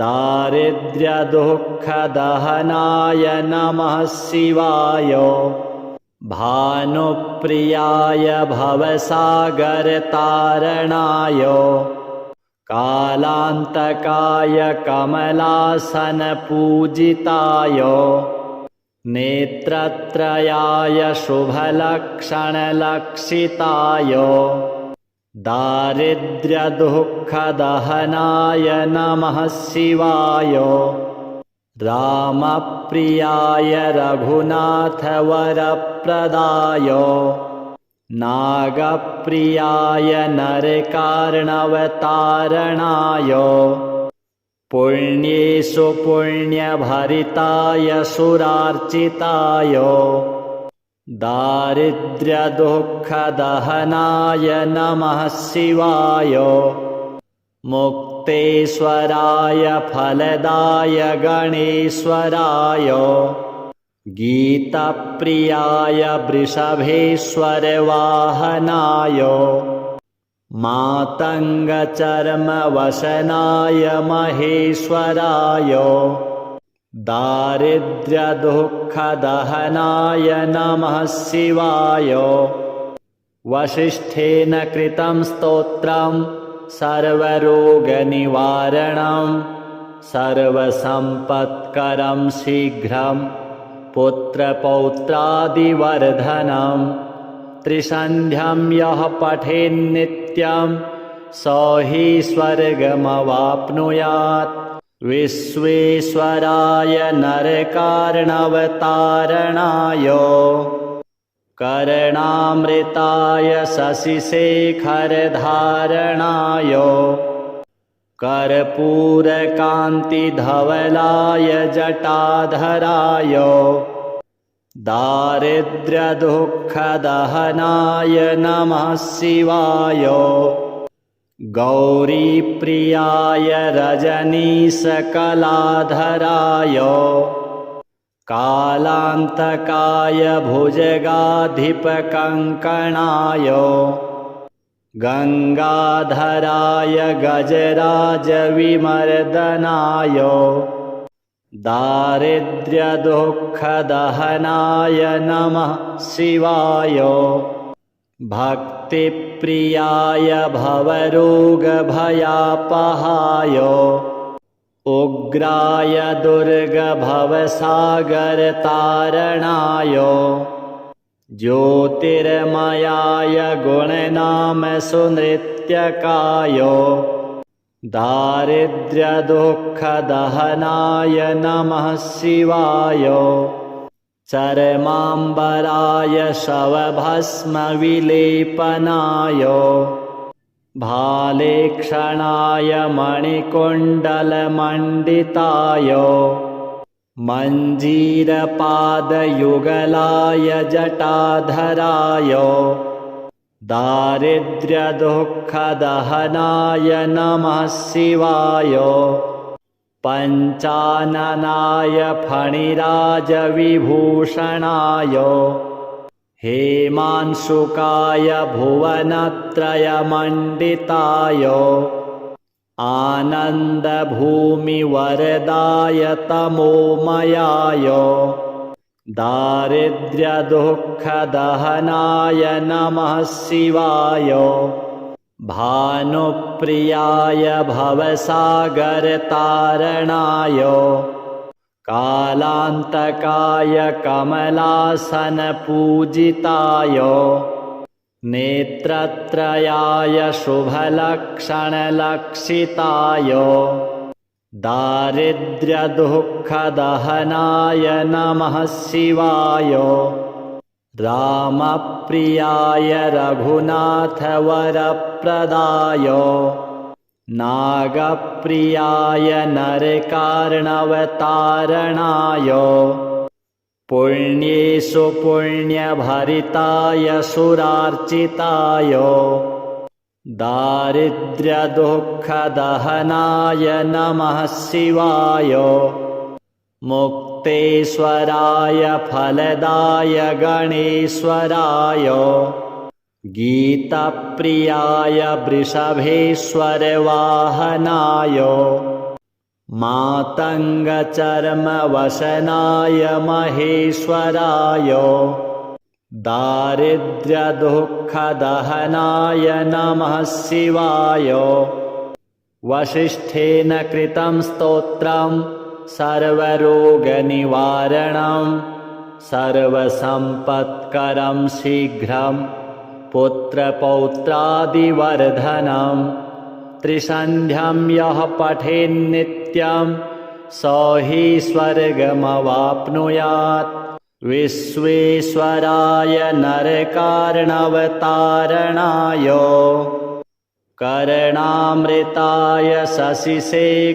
दारिद्र्यदुःखदहनाय नमः शिवाय भानुप्रियाय भवसागरतारणाय कालान्तकाय कमलासनपूजिताय नेत्रत्रयाय शुभलक्षणलक्षिताय दारिद्र्यदुःखदहनाय नमः शिवाय रामप्रियाय रघुनाथवरप्रदाय नागप्रियाय नरकार्णवतारणाय पुण्येषु पुण्यभरिताय सुरार्चिताय दारिद्र्यदुःखदहनाय नमः शिवाय मुक्तेश्वराय फलदाय गणेश्वराय गीतप्रियाय वृषभेश्वरवाहनाय मातङ्गचर्मवसनाय महेश्वराय दारिद्र्यदुःखदहनाय नमः शिवाय वसिष्ठेन कृतं स्तोत्रं सर्वरोगनिवारणं सर्वसम्पत्करं शीघ्रं पुत्रपौत्रादिवर्धनं त्रिसन्ध्यं यः पठेन्नित्यं स हि स्वर्गमवाप्नुयात् विश्वेश्वराय नरकार्णवतारणाय कर्णामृताय शशिशेखरधारणाय कर्पूरकान्तिधवलाय जटाधराय दारिद्र्यदुःखदहनाय नमः शिवाय गौरीप्रियाय रजनीशकलाधराय कालान्तकाय भुजगाधिपकङ्कणाय गङ्गाधराय गजराजविमर्दनाय दारिद्र्यदुःखदहनाय नमः शिवाय भक्तिप्रियाय भवरोगभयापहाय उग्राय दुर्गभवसागरतारणाय ज्योतिर्मयाय गुणनामसुनृत्यकाय दारिद्र्यदुःखदहनाय नमः शिवाय चर्माम्बराय शवभस्मविलेपनाय भालेक्षणाय मणिकुण्डलमण्डिताय मञ्जीरपादयुगलाय जटाधराय दारिद्र्यदुःखदहनाय नमः शिवाय पञ्चाननाय फणिराजविभूषणाय हेमांशुकाय भुवनत्रयमण्डिताय आनन्दभूमिवरदाय तमोमयाय दारिद्र्यदुःखदहनाय नमः शिवाय भानुप्रियाय भवसागरतारणाय कालान्तकाय कमलासनपूजिताय नेत्रत्रयाय शुभलक्षणलक्षिताय दारिद्र्यदुःखदहनाय नमः शिवाय रामप्रियाय रघुनाथवरप्रदाय नागप्रियाय नरकार्णवतारणाय पुण्येषु पुण्यभरिताय सुरार्चिताय दारिद्र्यदुःखदहनाय नमः शिवाय मुक्तेश्वराय फलदाय गणेश्वराय गीतप्रियाय वृषभेश्वरवाहनाय मातङ्गचर्मवसनाय महेश्वराय दारिद्र्यदुःखदहनाय नमः शिवाय वसिष्ठेन कृतं स्तोत्रं सर्वरोगनिवारणं सर्वसम्पत्करं शीघ्रं पुत्रपौत्रादिवर्धनं त्रिसन्ध्यं यः पठेन्नित्यं स हि स्वर्गमवाप्नुयात्। विश्वेश्वराय नरकार्णवतारणाय करणामृताय शशिशेखरधारणाय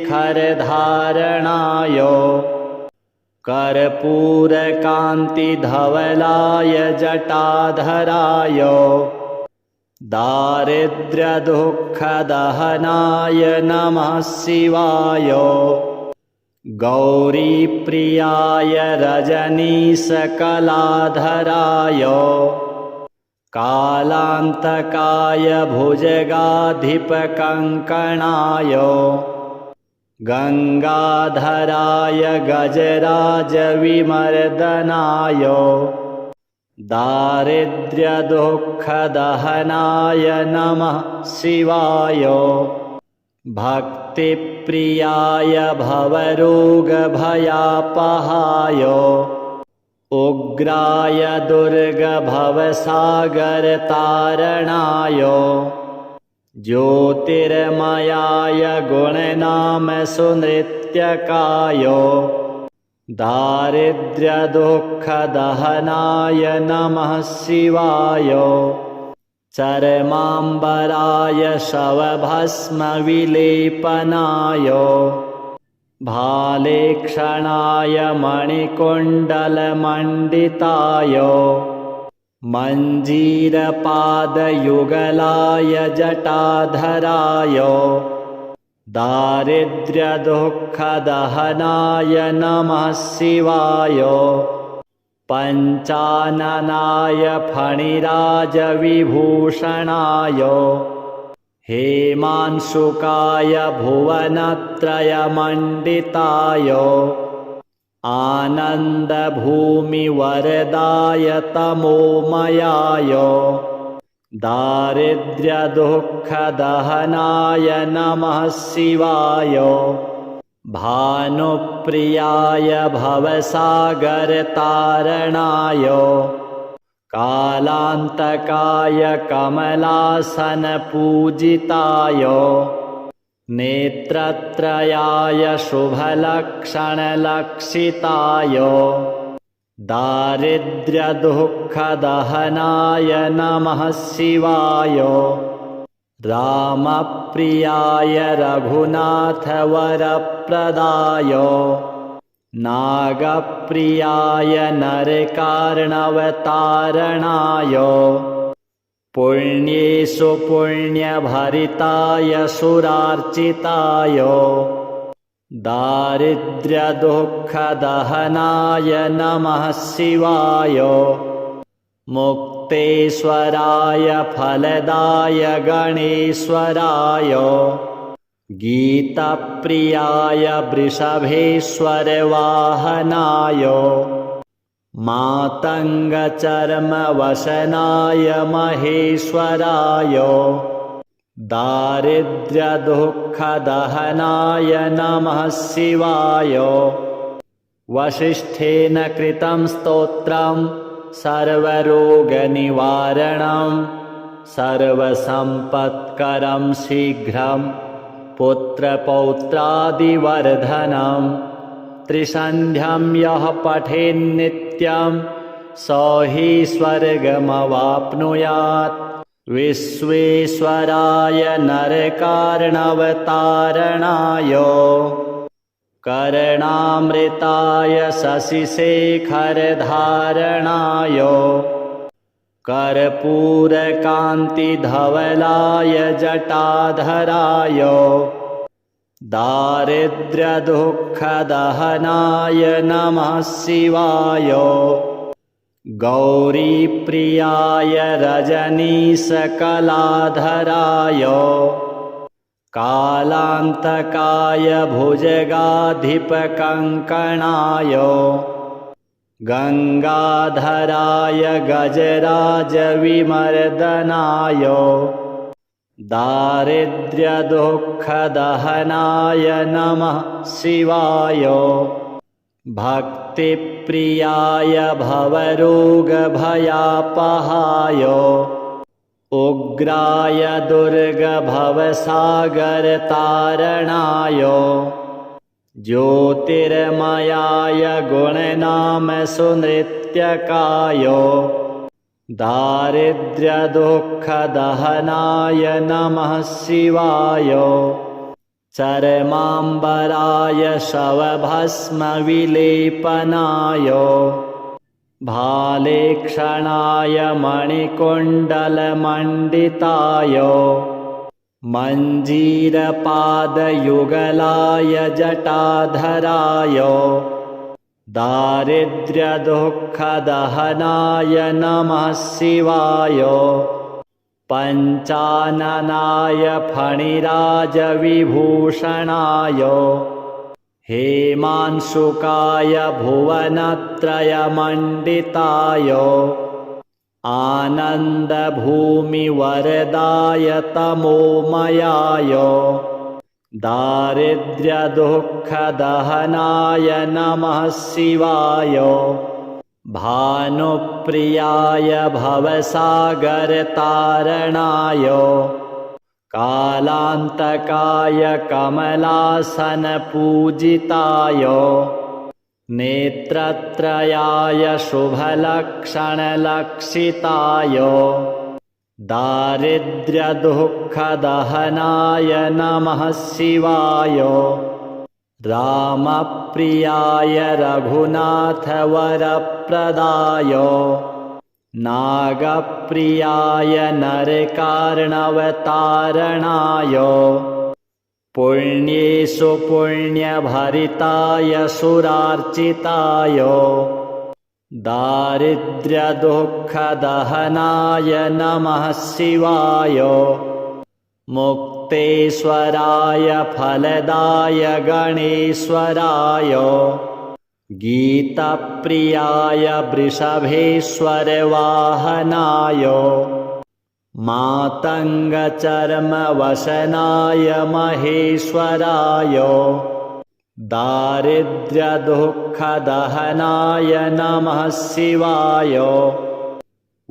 कर्पूरकान्तिधवलाय जटाधराय दारिद्र्यदुःखदहनाय नमः शिवाय। गौरीप्रियाय रजनीशकलाधराय कालान्तकाय भुजगाधिपकङ्कणाय गङ्गाधराय गजराजविमर्दनाय दारिद्र्यदुःखदहनाय नमः शिवाय। भक्तिप्रियाय भवरोगभयापहाय उग्राय दुर्गभवसागरतारणाय ज्योतिर्मयाय गुणनामसुनृत्यकाय दारिद्र्यदुःखदहनाय नमः शिवाय। चर्माम्बराय शवभस्मविलेपनाय भालेक्षणाय मणिकुण्डलमण्डिताय मञ्जीरपादयुगलाय जटाधराय दारिद्र्यदुःखदहनाय नमः शिवाय। पञ्चाननाय फणिराजविभूषणाय हेमांशुकाय भुवनत्रयमण्डिताय आनन्दभूमिवरदाय तमोमयाय दारिद्र्यदुःखदहनाय नमः शिवाय। भानुप्रियाय भवसागरतारणाय कालान्तकाय कमलासनपूजिताय नेत्रत्रयाय शुभलक्षणलक्षिताय दारिद्र्यदुःखदहनाय नमः शिवाय। रामप्रियाय रघुनाथवरप्रदाय नागप्रियाय नरकार्णवतारणाय पुण्येषु पुण्यभरिताय सुरार्चिताय दारिद्र्यदुःखदहनाय नमः शिवाय। मुक्तेश्वराय फलदाय गणेश्वराय गीतप्रियाय वृषभेश्वरवाहनाय मातङ्गचर्मवसनाय महेश्वराय दारिद्र्यदुःखदहनाय नमः शिवाय। वसिष्ठेन कृतं स्तोत्रं सर्वरोगनिवारणं सर्वसम्पत्करं शीघ्रं पुत्रपौत्रादिवर्धनं त्रिसन्ध्यं यः पठेन्नित्यं स हि स्वर्गमवाप्नुयात्। विश्वेश्वराय नरकार्णवतारणाय करणामृताय शशिशेखरधारणाय कर्पूरकान्तिधवलाय जटाधराय दारिद्र्यदुःखदहनाय नमः शिवाय। गौरीप्रियाय रजनीशकलाधराय कालान्तकाय भुजगाधिपकङ्कणाय गङ्गाधराय गजराजविमर्दनाय दारिद्र्यदुःखदहनाय नमः शिवाय। भक्तिप्रियाय भवरोगभयापहाय उग्राय दुर्गभवसागरतारणाय ज्योतिर्मयाय गुणनाम सुनृत्यकाय दारिद्र्यदुःखदहनाय नमः शिवाय चर्माम्बराय शवभस्मविलेपनाय भालेक्षणाय मणिकुण्डलमण्डिताय मञ्जीरपादयुगलाय जटाधराय दारिद्र्यदुःखदहनाय नमः शिवाय पञ्चाननाय फणिराजविभूषणाय हेमांशुकाय भुवनत्रयमण्डिताय आनन्दभूमिवरदाय तमोमयाय दारिद्र्यदुःखदहनाय नमः शिवाय भानुप्रियाय भवसागरतारणाय कालान्तकाय कमलासनपूजिताय नेत्रत्रयाय शुभलक्षणलक्षिताय दारिद्र्यदुःखदहनाय नमः शिवाय रामप्रियाय रघुनाथवरप्रदाय नागप्रियाय नरकार्णवतारणाय पुण्येषु पुण्यभरिताय सुरार्चिताय दारिद्र्यदुःखदहनाय नमः शिवाय मुक्तेश्वराय फलदाय गणेश्वराय गीतप्रियाय वृषभेश्वरवाहनाय मातङ्गचर्मवसनाय महेश्वराय दारिद्र्यदुःखदहनाय नमः शिवाय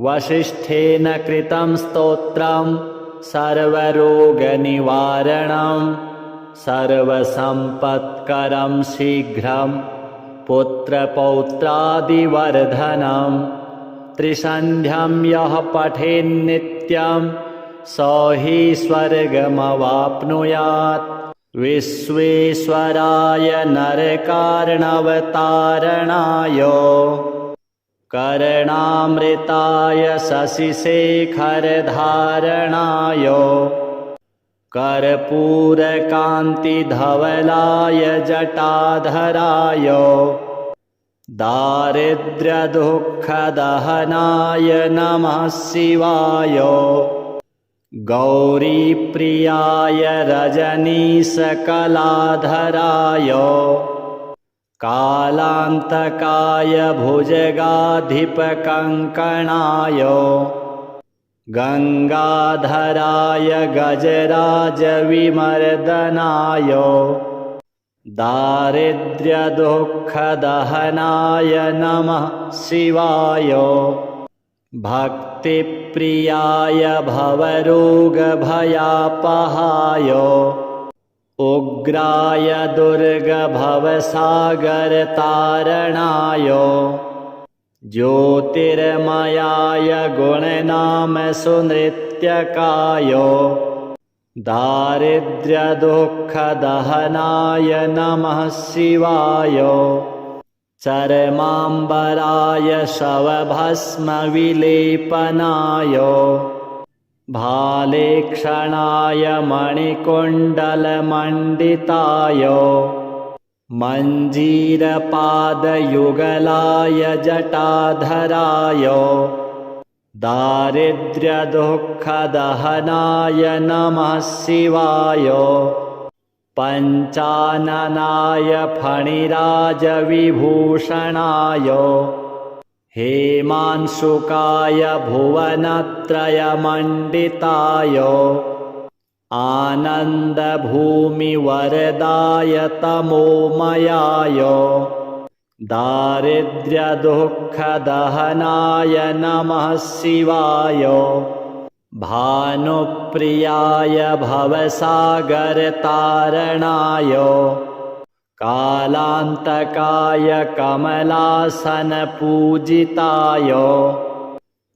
वसिष्ठेन कृतं स्तोत्रं सर्वरोगनिवारणं सर्वसम्पत्करं शीघ्रं पुत्रपौत्रादिवर्धनं त्रिसन्ध्यं यः पठेन्नित्यं स हि स्वर्गमवाप्नुयात् विश्वेश्वराय नरकार्णवतारणाय कर्णामृताय शशिशेखरधारणाय कर्पूरकान्तिधवलाय जटाधराय दारिद्र्यदुःखदहनाय नमः शिवाय गौरीप्रियाय रजनीशकलाधराय कालान्तकाय भुजगाधिपकङ्कणाय गङ्गाधराय गजराजविमर्दनाय दारिद्र्यदुःखदहनाय नमः शिवाय भक्तिप्रियाय भवरोगभयापहाय उग्राय दुर्गभवसागरतारणाय ज्योतिर्मयाय गुणनाम सुनृत्यकाय दारिद्र्यदुःखदहनाय नमः शिवाय चर्माम्बराय शवभस्मविलेपनाय भालेक्षणाय मणिकुण्डलमण्डिताय मञ्जीरपादयुगलाय जटाधराय दारिद्र्यदुःखदहनाय नमः शिवाय पञ्चाननाय फणिराजविभूषणाय हेमांशुकाय भुवनत्रयमण्डिताय आनन्दभूमिवरदाय तमोमयाय दारिद्र्यदुःखदहनाय नमः शिवाय। भानुप्रियाय भवसागरतारणाय। कालान्तकाय कमलासनपूजिताय।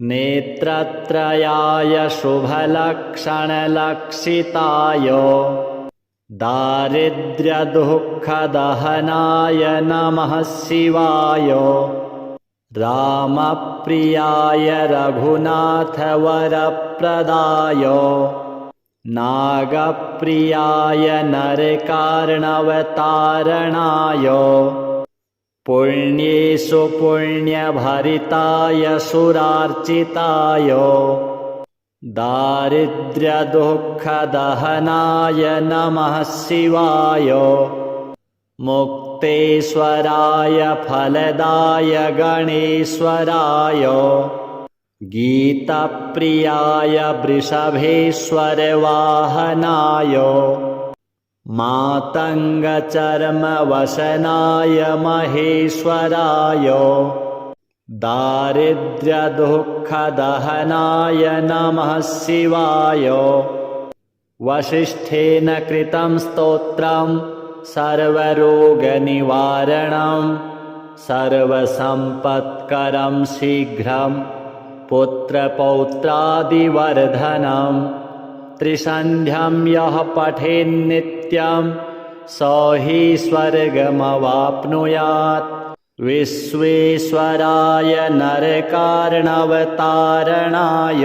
नेत्रत्रयाय शुभलक्षणलक्षिताय। दारिद्र्यदुःखदहनाय नमः शिवाय। रामप्रियाय रघुनाथवरप्रदाय। नागप्रियाय नरकार्णवतारणाय। पुण्येषु पुण्यभरिताय सुरार्चिताय। दारिद्र्यदुःखदहनाय नमः शिवाय। मुक्तेश्वराय फलदाय गणेश्वराय। गीतप्रियाय वृषभेश्वरवाहनाय। मातङ्गचर्मवसनाय महेश्वराय। दारिद्र्यदुःखदहनाय नमः शिवाय। वसिष्ठेन कृतं स्तोत्रं सर्वरोगनिवारणं। सर्वसम्पत्करं शीघ्रं पुत्रपौत्रादिवर्धनं। त्रिसन्ध्यं यः पठेन्नित्यं स हि स्वर्गमवाप्नुयात्। विश्वेश्वराय नरकार्णवतारणाय।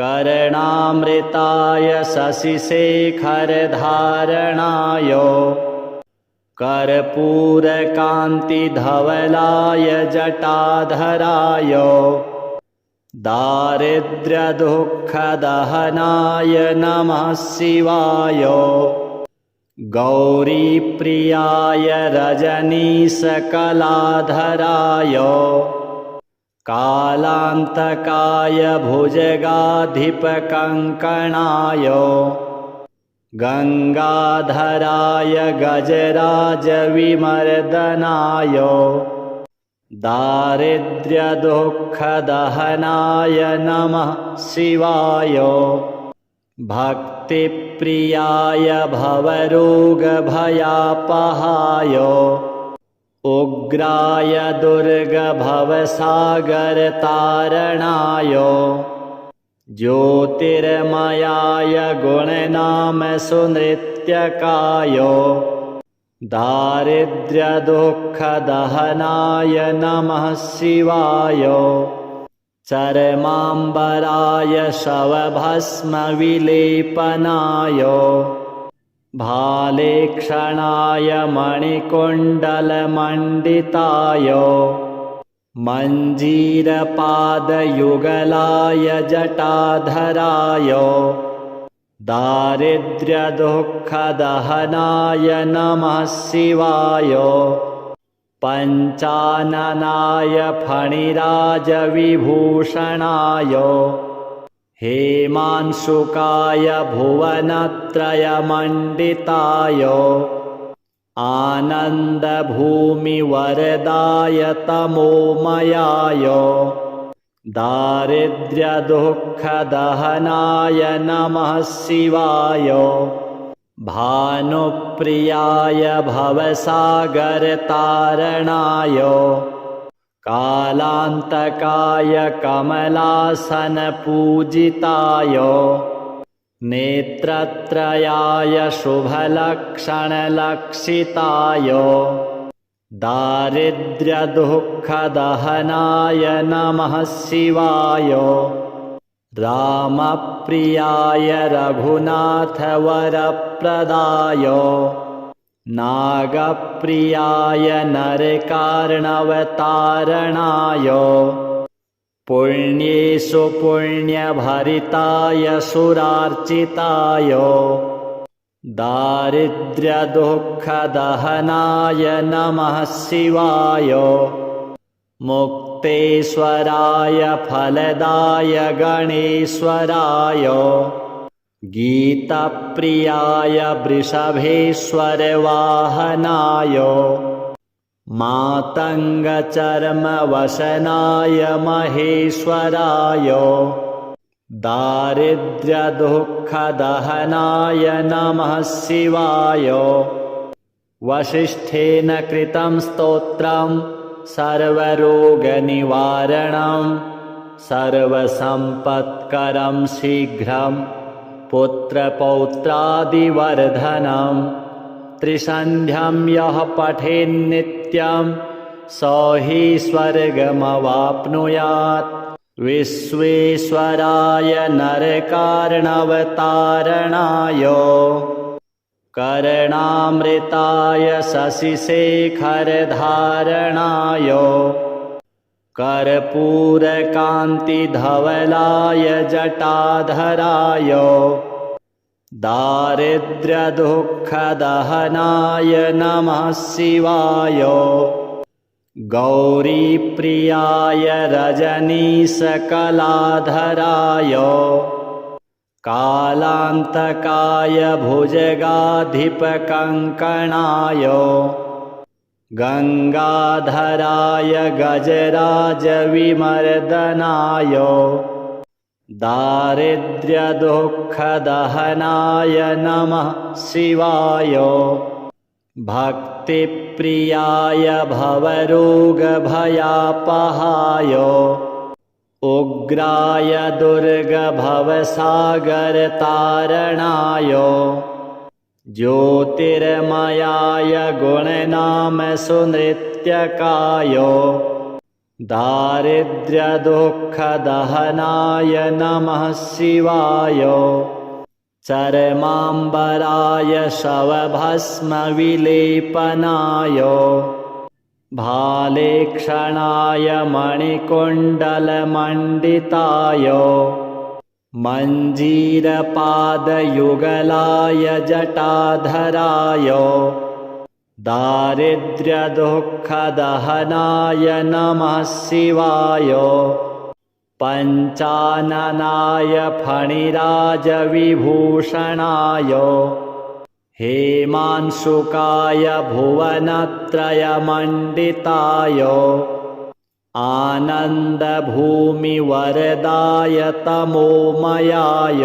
कर्णामृताय शशिशेखरधारणाय। कर्पूरकान्तिधवलाय जटाधराय। दारिद्र्यदुःखदहनाय नमः शिवाय। गौरीप्रियाय रजनीशकलाधराय। कालान्तकाय भुजगाधिपकङ्कणाय। गङ्गाधराय गजराजविमर्दनाय। दारिद्र्यदुःखदहनाय नमः शिवाय। भक्तिप्रियाय भवरोगभयापहाय। उग्राय दुर्गभवसागरतारणाय। ज्योतिर्मयाय गुणनामसुनृत्यकाय। दारिद्र्यदुःखदहनाय नमः शिवाय। चर्माम्बराय शवभस्मविलेपनाय। भालेक्षणाय मणिकुण्डलमण्डिताय। मञ्जीरपादयुगलाय जटाधराय। दारिद्र्यदुःखदहनाय नमः शिवाय। पञ्चाननाय फणिराजविभूषणाय। हेमांशुकाय भुवनत्रयमण्डिताय। आनन्दभूमिवरदाय तमोमयाय। दारिद्र्यदुःखदहनाय नमः शिवाय। भानुप्रियाय भवसागरतारणाय। कालान्तकाय कमलासनपूजिताय। नेत्रत्रयाय शुभलक्षणलक्षिताय। दारिद्र्यदुःखदहनाय नमः शिवाय। रामप्रियाय रघुनाथवरप्रदाय। नागप्रियाय नरकार्णवतारणाय। पुण्येषु पुण्यभरिताय सुरार्चिताय। दारिद्र्यदुःखदहनाय नमः शिवाय। मुक्तेश्वराय फलदाय गणेश्वराय। गीतप्रियाय वृषभेश्वरवाहनाय। मातङ्गचर्मवशनाय महेश्वराय दारिद्र्यदुःखदहनाय नमः शिवाय। वसिष्ठेन कृतं स्तोत्रं सर्वरोगनिवारणं सर्वसम्पत्करं शीघ्रं पुत्रपौत्रादिवर्धनं। त्रिसन्ध्यं यः पठेन्नित्यं स हि स्वर्गमवाप्नुयात्। विश्वेश्वराय नरकार्णवतारणाय कर्णामृताय शशिशेखरधारणाय कर्पूरकान्तिधवलाय जटाधराय दारिद्र्यदुःखदहनाय नमः शिवाय। गौरीप्रियाय रजनीशकलाधराय कालान्तकाय भुजगाधिपकङ्कणाय गङ्गाधराय गजराजविमर्दनाय दारिद्र्यदुःखदहनाय नमः शिवाय। भक्तिप्रियाय भवरोगभयापहाय उग्राय दुर्गभवसागरतारणाय ज्योतिर्मयाय गुणनामसुनृत्यकाय दारिद्र्यदुःखदहनाय नमः शिवाय। चर्माम्बराय शवभस्मविलेपनाय भालेक्षणाय मणिकुण्डलमण्डिताय मञ्जीरपादयुगलाय जटाधराय दारिद्र्यदुःखदहनाय नमः शिवाय। पञ्चाननाय फणिराजविभूषणाय हेमांशुकाय भुवनत्रयमण्डिताय आनन्दभूमिवरदाय तमोमयाय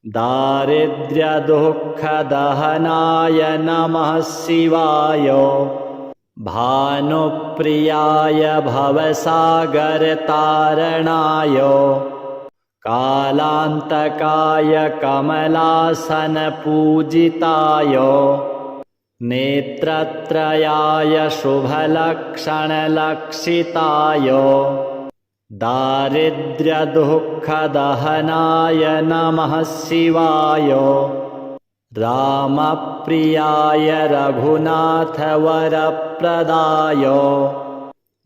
दारिद्र्यदुःखदहनाय नमः शिवाय। भानुप्रियाय भवसागरतारणाय कालान्तकाय कमलासनपूजिताय नेत्रत्रयाय शुभलक्षणलक्षिताय दारिद्र्यदुःखदहनाय नमः शिवाय। रामप्रियाय रघुनाथवरप्रदाय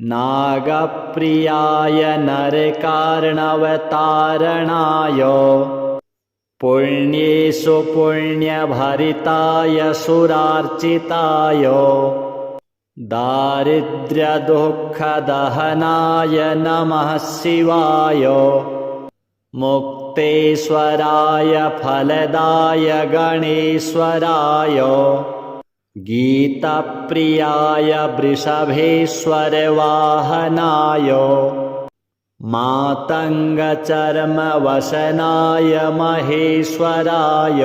नागप्रियाय नरकार्णवतारणाय पुण्येषु पुण्यभरिताय सुरार्चिताय दारिद्र्यदुःखदहनाय नमः शिवाय। मुक्तेश्वराय फलदाय गणेश्वराय गीतप्रियाय वृषभेश्वरवाहनाय मातङ्गचर्मवशनाय महेश्वराय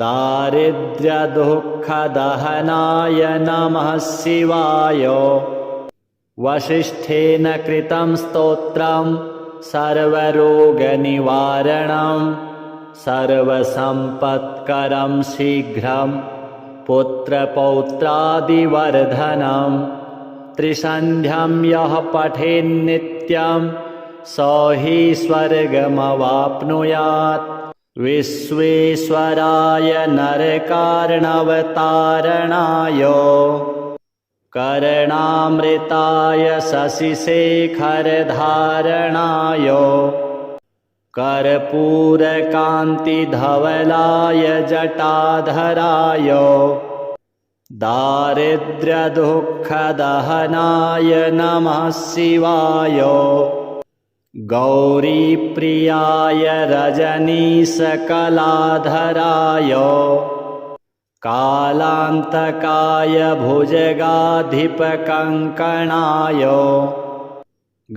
दारिद्र्यदुःखदहनाय नमः शिवाय। वसिष्ठेन कृतं स्तोत्रं सर्वरोगनिवारणं सर्वसम्पत्करं शीघ्रं पुत्रपौत्रादिवर्धनं। त्रिसन्ध्यं यः पठेन्नित्यं स हि स्वर्गमवाप्नुयात्। विश्वेश्वराय नरकार्णवतारणाय कर्णामृताय शशिशेखरधारणाय कर्पूरकान्तिधवलाय जटाधराय दारिद्र्यदुःखदहनाय नमः शिवाय। गौरीप्रियाय रजनीशकलाधराय कालान्तकाय भुजगाधिपकङ्कणाय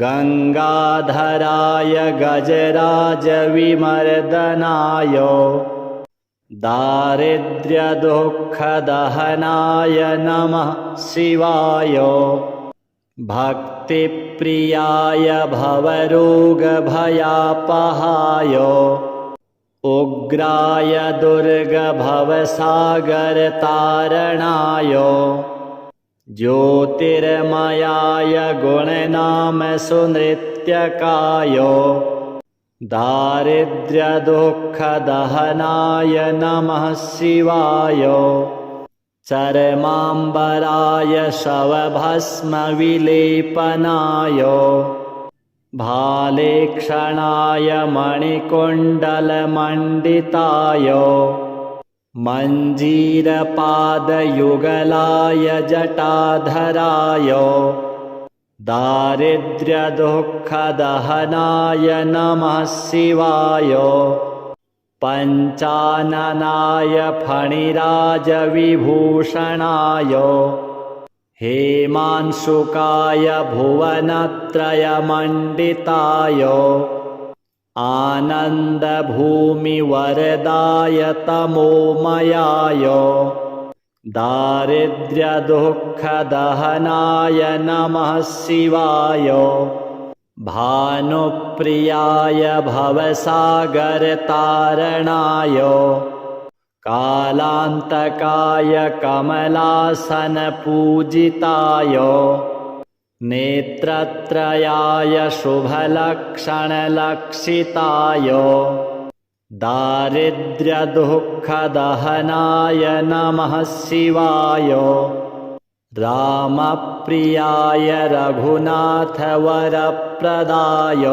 गङ्गाधराय गजराजविमर्दनाय दारिद्र्यदुःखदहनाय नमः शिवाय भक्तिप्रियाय भवरोगभयापहाय उग्राय दुर्गभवसागरतारणाय ज्योतिर्मयाय गुणनामसुनृत्यकाय दारिद्र्यदुःखदहनाय नमः शिवाय चर्माम्बराय शवभस्मविलेपनाय भालेक्षणाय मणिकुण्डलमण्डिताय मञ्जीरपादयुगलाय जटाधराय दारिद्र्यदुःखदहनाय नमः शिवाय पञ्चाननाय फणिराजविभूषणाय हेमांशुकाय भुवनत्रयमण्डिताय आनन्दभूमिवरदाय तमोमयाय दारिद्र्यदुःखदहनाय नमः शिवाय भानुप्रियाय भवसागरतारणाय कालान्तकाय कमलासनपूजिताय नेत्रत्रयाय शुभलक्षणलक्षिताय दारिद्र्यदुःखदहनाय नमः शिवाय रामप्रियाय रघुनाथवरप्रदाय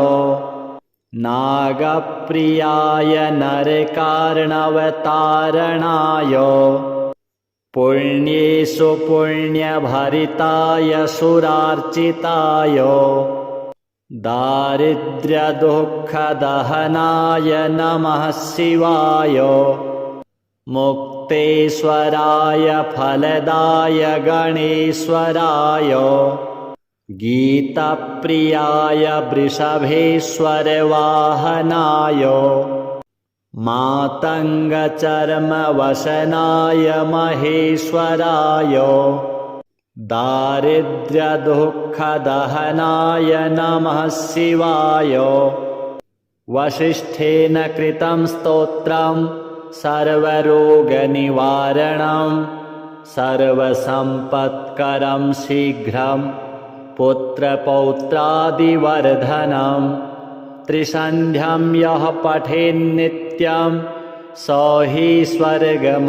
नागप्रियाय नरकार्णवतारणाय पुण्येषु पुण्यभरिताय सुरार्चिताय दारिद्र्यदुःखदहनाय नमः शिवाय मुक्तेश्वराय फलदाय गणेश्वराय गीतप्रियाय वृषभेश्वरवाहनाय मातङ्गचर्मवसनाय महेश्वराय दारिद्र्यदुःखदहनाय नमः शिवाय वसिष्ठेन कृतं स्तोत्रं सर्वरोगनिवारणं सर्वसम्पत्करं शीघ्रं पुत्रपौत्रादिवर्धनं त्रिसन्ध्यं यः पठेन्नित्यं स हि स्वर्गमवाप्नुयात्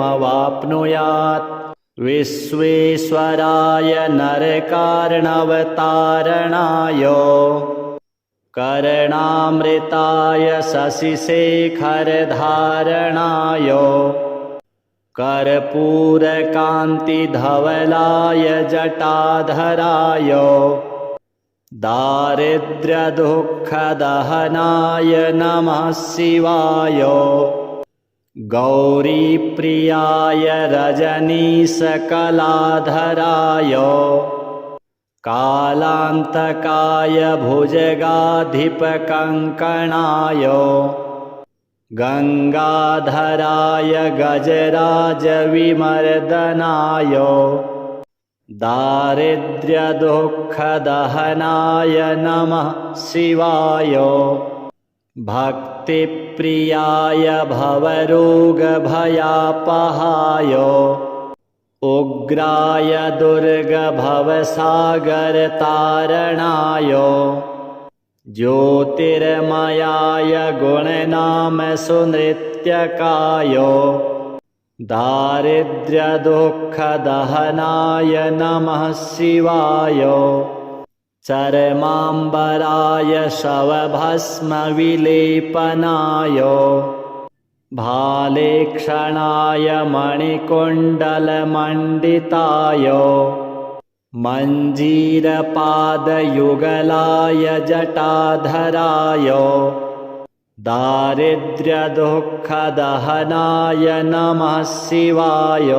विश्वेश्वराय नरकार्णवतारणाय कर्णामृताय शशिशेखरधारणाय कर्पूरकान्तिधवलाय जटाधराय दारिद्र्यदुःखदहनाय नमः शिवाय गौरीप्रियाय रजनीशकलाधराय कालान्तकाय भुजगाधिपकङ्कणाय गङ्गाधराय गजराजविमर्दनाय दारिद्र्यदुःखदहनाय नमः शिवाय भक्तिप्रियाय भवरोगभयापहाय उग्राय दुर्गभवसागरतारणाय ज्योतिर्मयाय गुणनामसुनृत्यकाय दारिद्र्यदुःखदहनाय नमः शिवाय चर्माम्बराय शवभस्मविलेपनाय भालेक्षणाय मणिकुण्डलमण्डिताय मञ्जीरपादयुगलाय जटाधराय दारिद्र्यदुःखदहनाय नमः शिवाय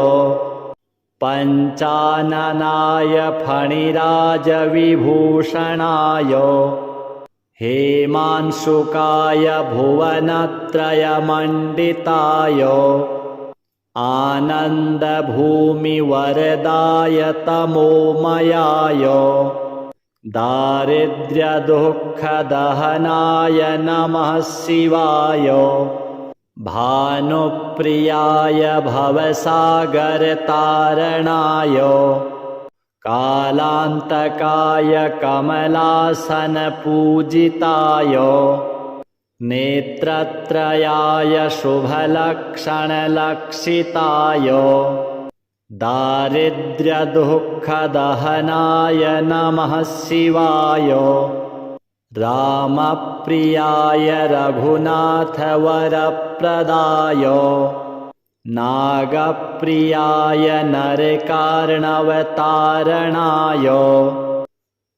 पञ्चाननाय फणिराजविभूषणाय हेमांशुकाय भुवनत्रयमण्डिताय आनन्दभूमिवरदाय तमोमयाय दारिद्र्यदुःखदहनाय नमः शिवाय भानुप्रियाय भवसागरतारणाय कालान्तकाय कमलासनपूजिताय नेत्रत्रयाय शुभलक्षणलक्षिताय दारिद्र्यदुःखदहनाय नमः शिवाय रामप्रियाय रघुनाथवरप्रदाय नागप्रियाय नरकार्णवतारणाय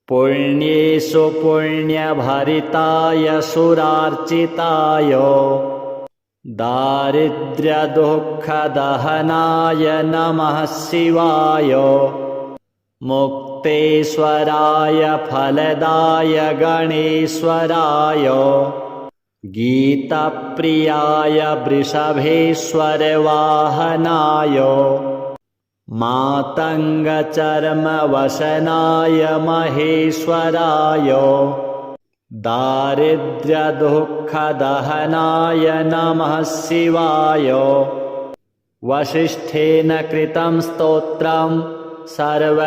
पुण्येषु पुण्यभरिताय सुरार्चिताय दारिद्र्यदुःखदहनाय नमः शिवाय मुक्तेश्वराय फलदाय गणेश्वराय गीतप्रियाय वृषभेश्वरवाहनाय मातङ्गचर्मवसनाय महेश्वराय दारिद्र्यदुःखदहनाय नमः शिवाय वसिष्ठेन कृतं स्तोत्रं सर्वरोगनिवारणं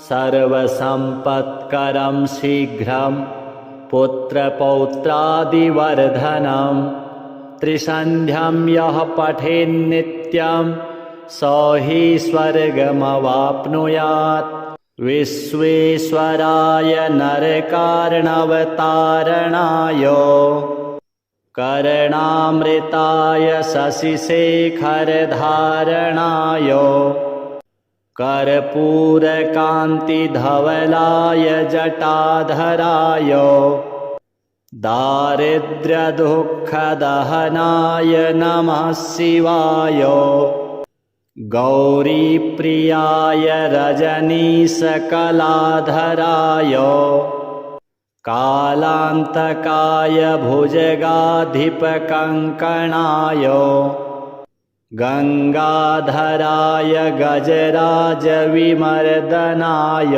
सर्वसम्पत्करं शीघ्रं पुत्रपौत्रादिवर्धनं त्रिसन्ध्यं यः पठेन्नित्यं स हि स्वर्गमवाप्नुयात् विश्वेश्वराय नरकार्णवतारणाय कर्णामृताय शशिशेखरधारणाय कर्पूरकान्तिधवलाय जटाधराय दारिद्र्यदुःखदहनाय नमः शिवाय गौरीप्रियाय रजनीशकलाधराय कालान्तकाय भुजगाधिपकङ्कणाय गङ्गाधराय गजराजविमर्दनाय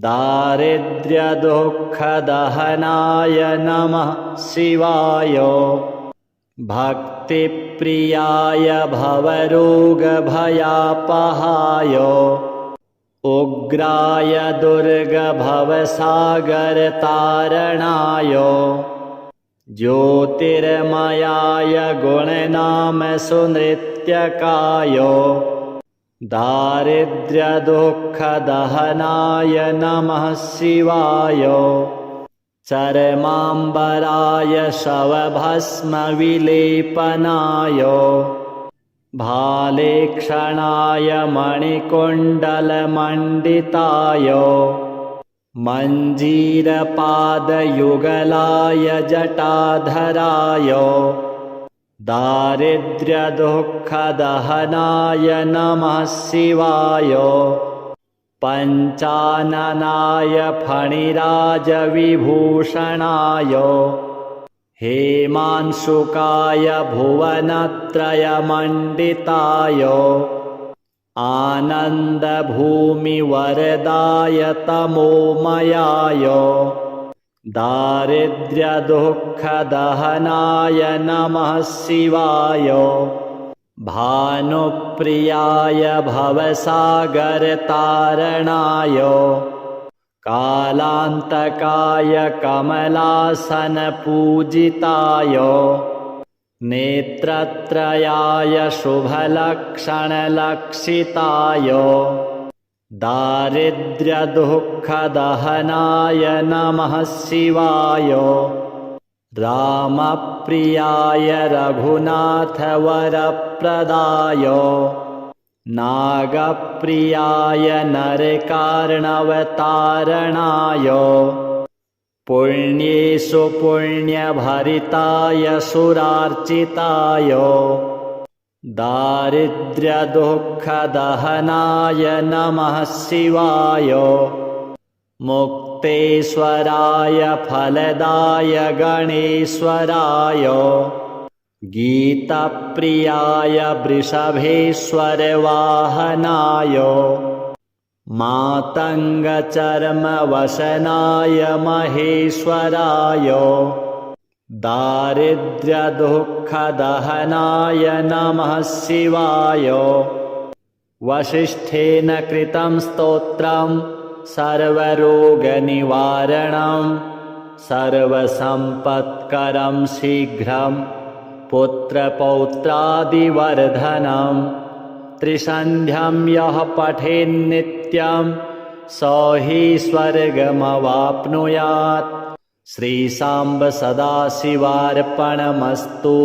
दारिद्र्यदुःखदहनाय नमः शिवाय भक्तिप्रियाय भवरोगभयापहाय उग्राय दुर्गभवसागरतारणाय ज्योतिर्मयाय गुणनामसुनृत्यकाय दारिद्र्यदुःखदहनाय नमः शिवाय चर्माम्बराय शवभस्मविलेपनाय भालेक्षणाय मणिकुण्डलमण्डिताय मञ्जीरपादयुगलाय जटाधराय दारिद्र्यदुःखदहनाय नमः शिवाय पञ्चाननाय फणिराजविभूषणाय हेमांशुकाय भुवनत्रयमण्डिताय आनन्दभूमिवरदाय तमोमयाय दारिद्र्यदुःखदहनाय नमः शिवाय भानुप्रियाय भवसागरतारणाय कालान्तकाय कमलासनपूजिताय नेत्रत्रयाय शुभलक्षणलक्षिताय दारिद्र्यदुःखदहनाय नमः शिवाय रामप्रियाय रघुनाथवरप्रदाय नागप्रियाय नरकार्णवतारणाय पुण्येषु पुण्यभरिताय सुरार्चिताय दारिद्र्यदुःखदहनाय नमः शिवाय मुक्तेश्वराय फलदाय गणेश्वराय गीतप्रियाय वृषभेश्वरवाहनाय मातङ्गचर्मवसनाय महेश्वराय दारिद्र्यदुःखदहनाय नमः शिवाय वसिष्ठेन कृतं स्तोत्रं सर्वरोगनिवारणं सर्वसम्पत्करं शीघ्रं पुत्रपौत्रादिवर्धनं त्रिसन्ध्यं यः पठेन्नित्यं स हि स्वर्गमवाप्नुयात्। श्रीशाम्ब सदाशिवार्पणमस्तु।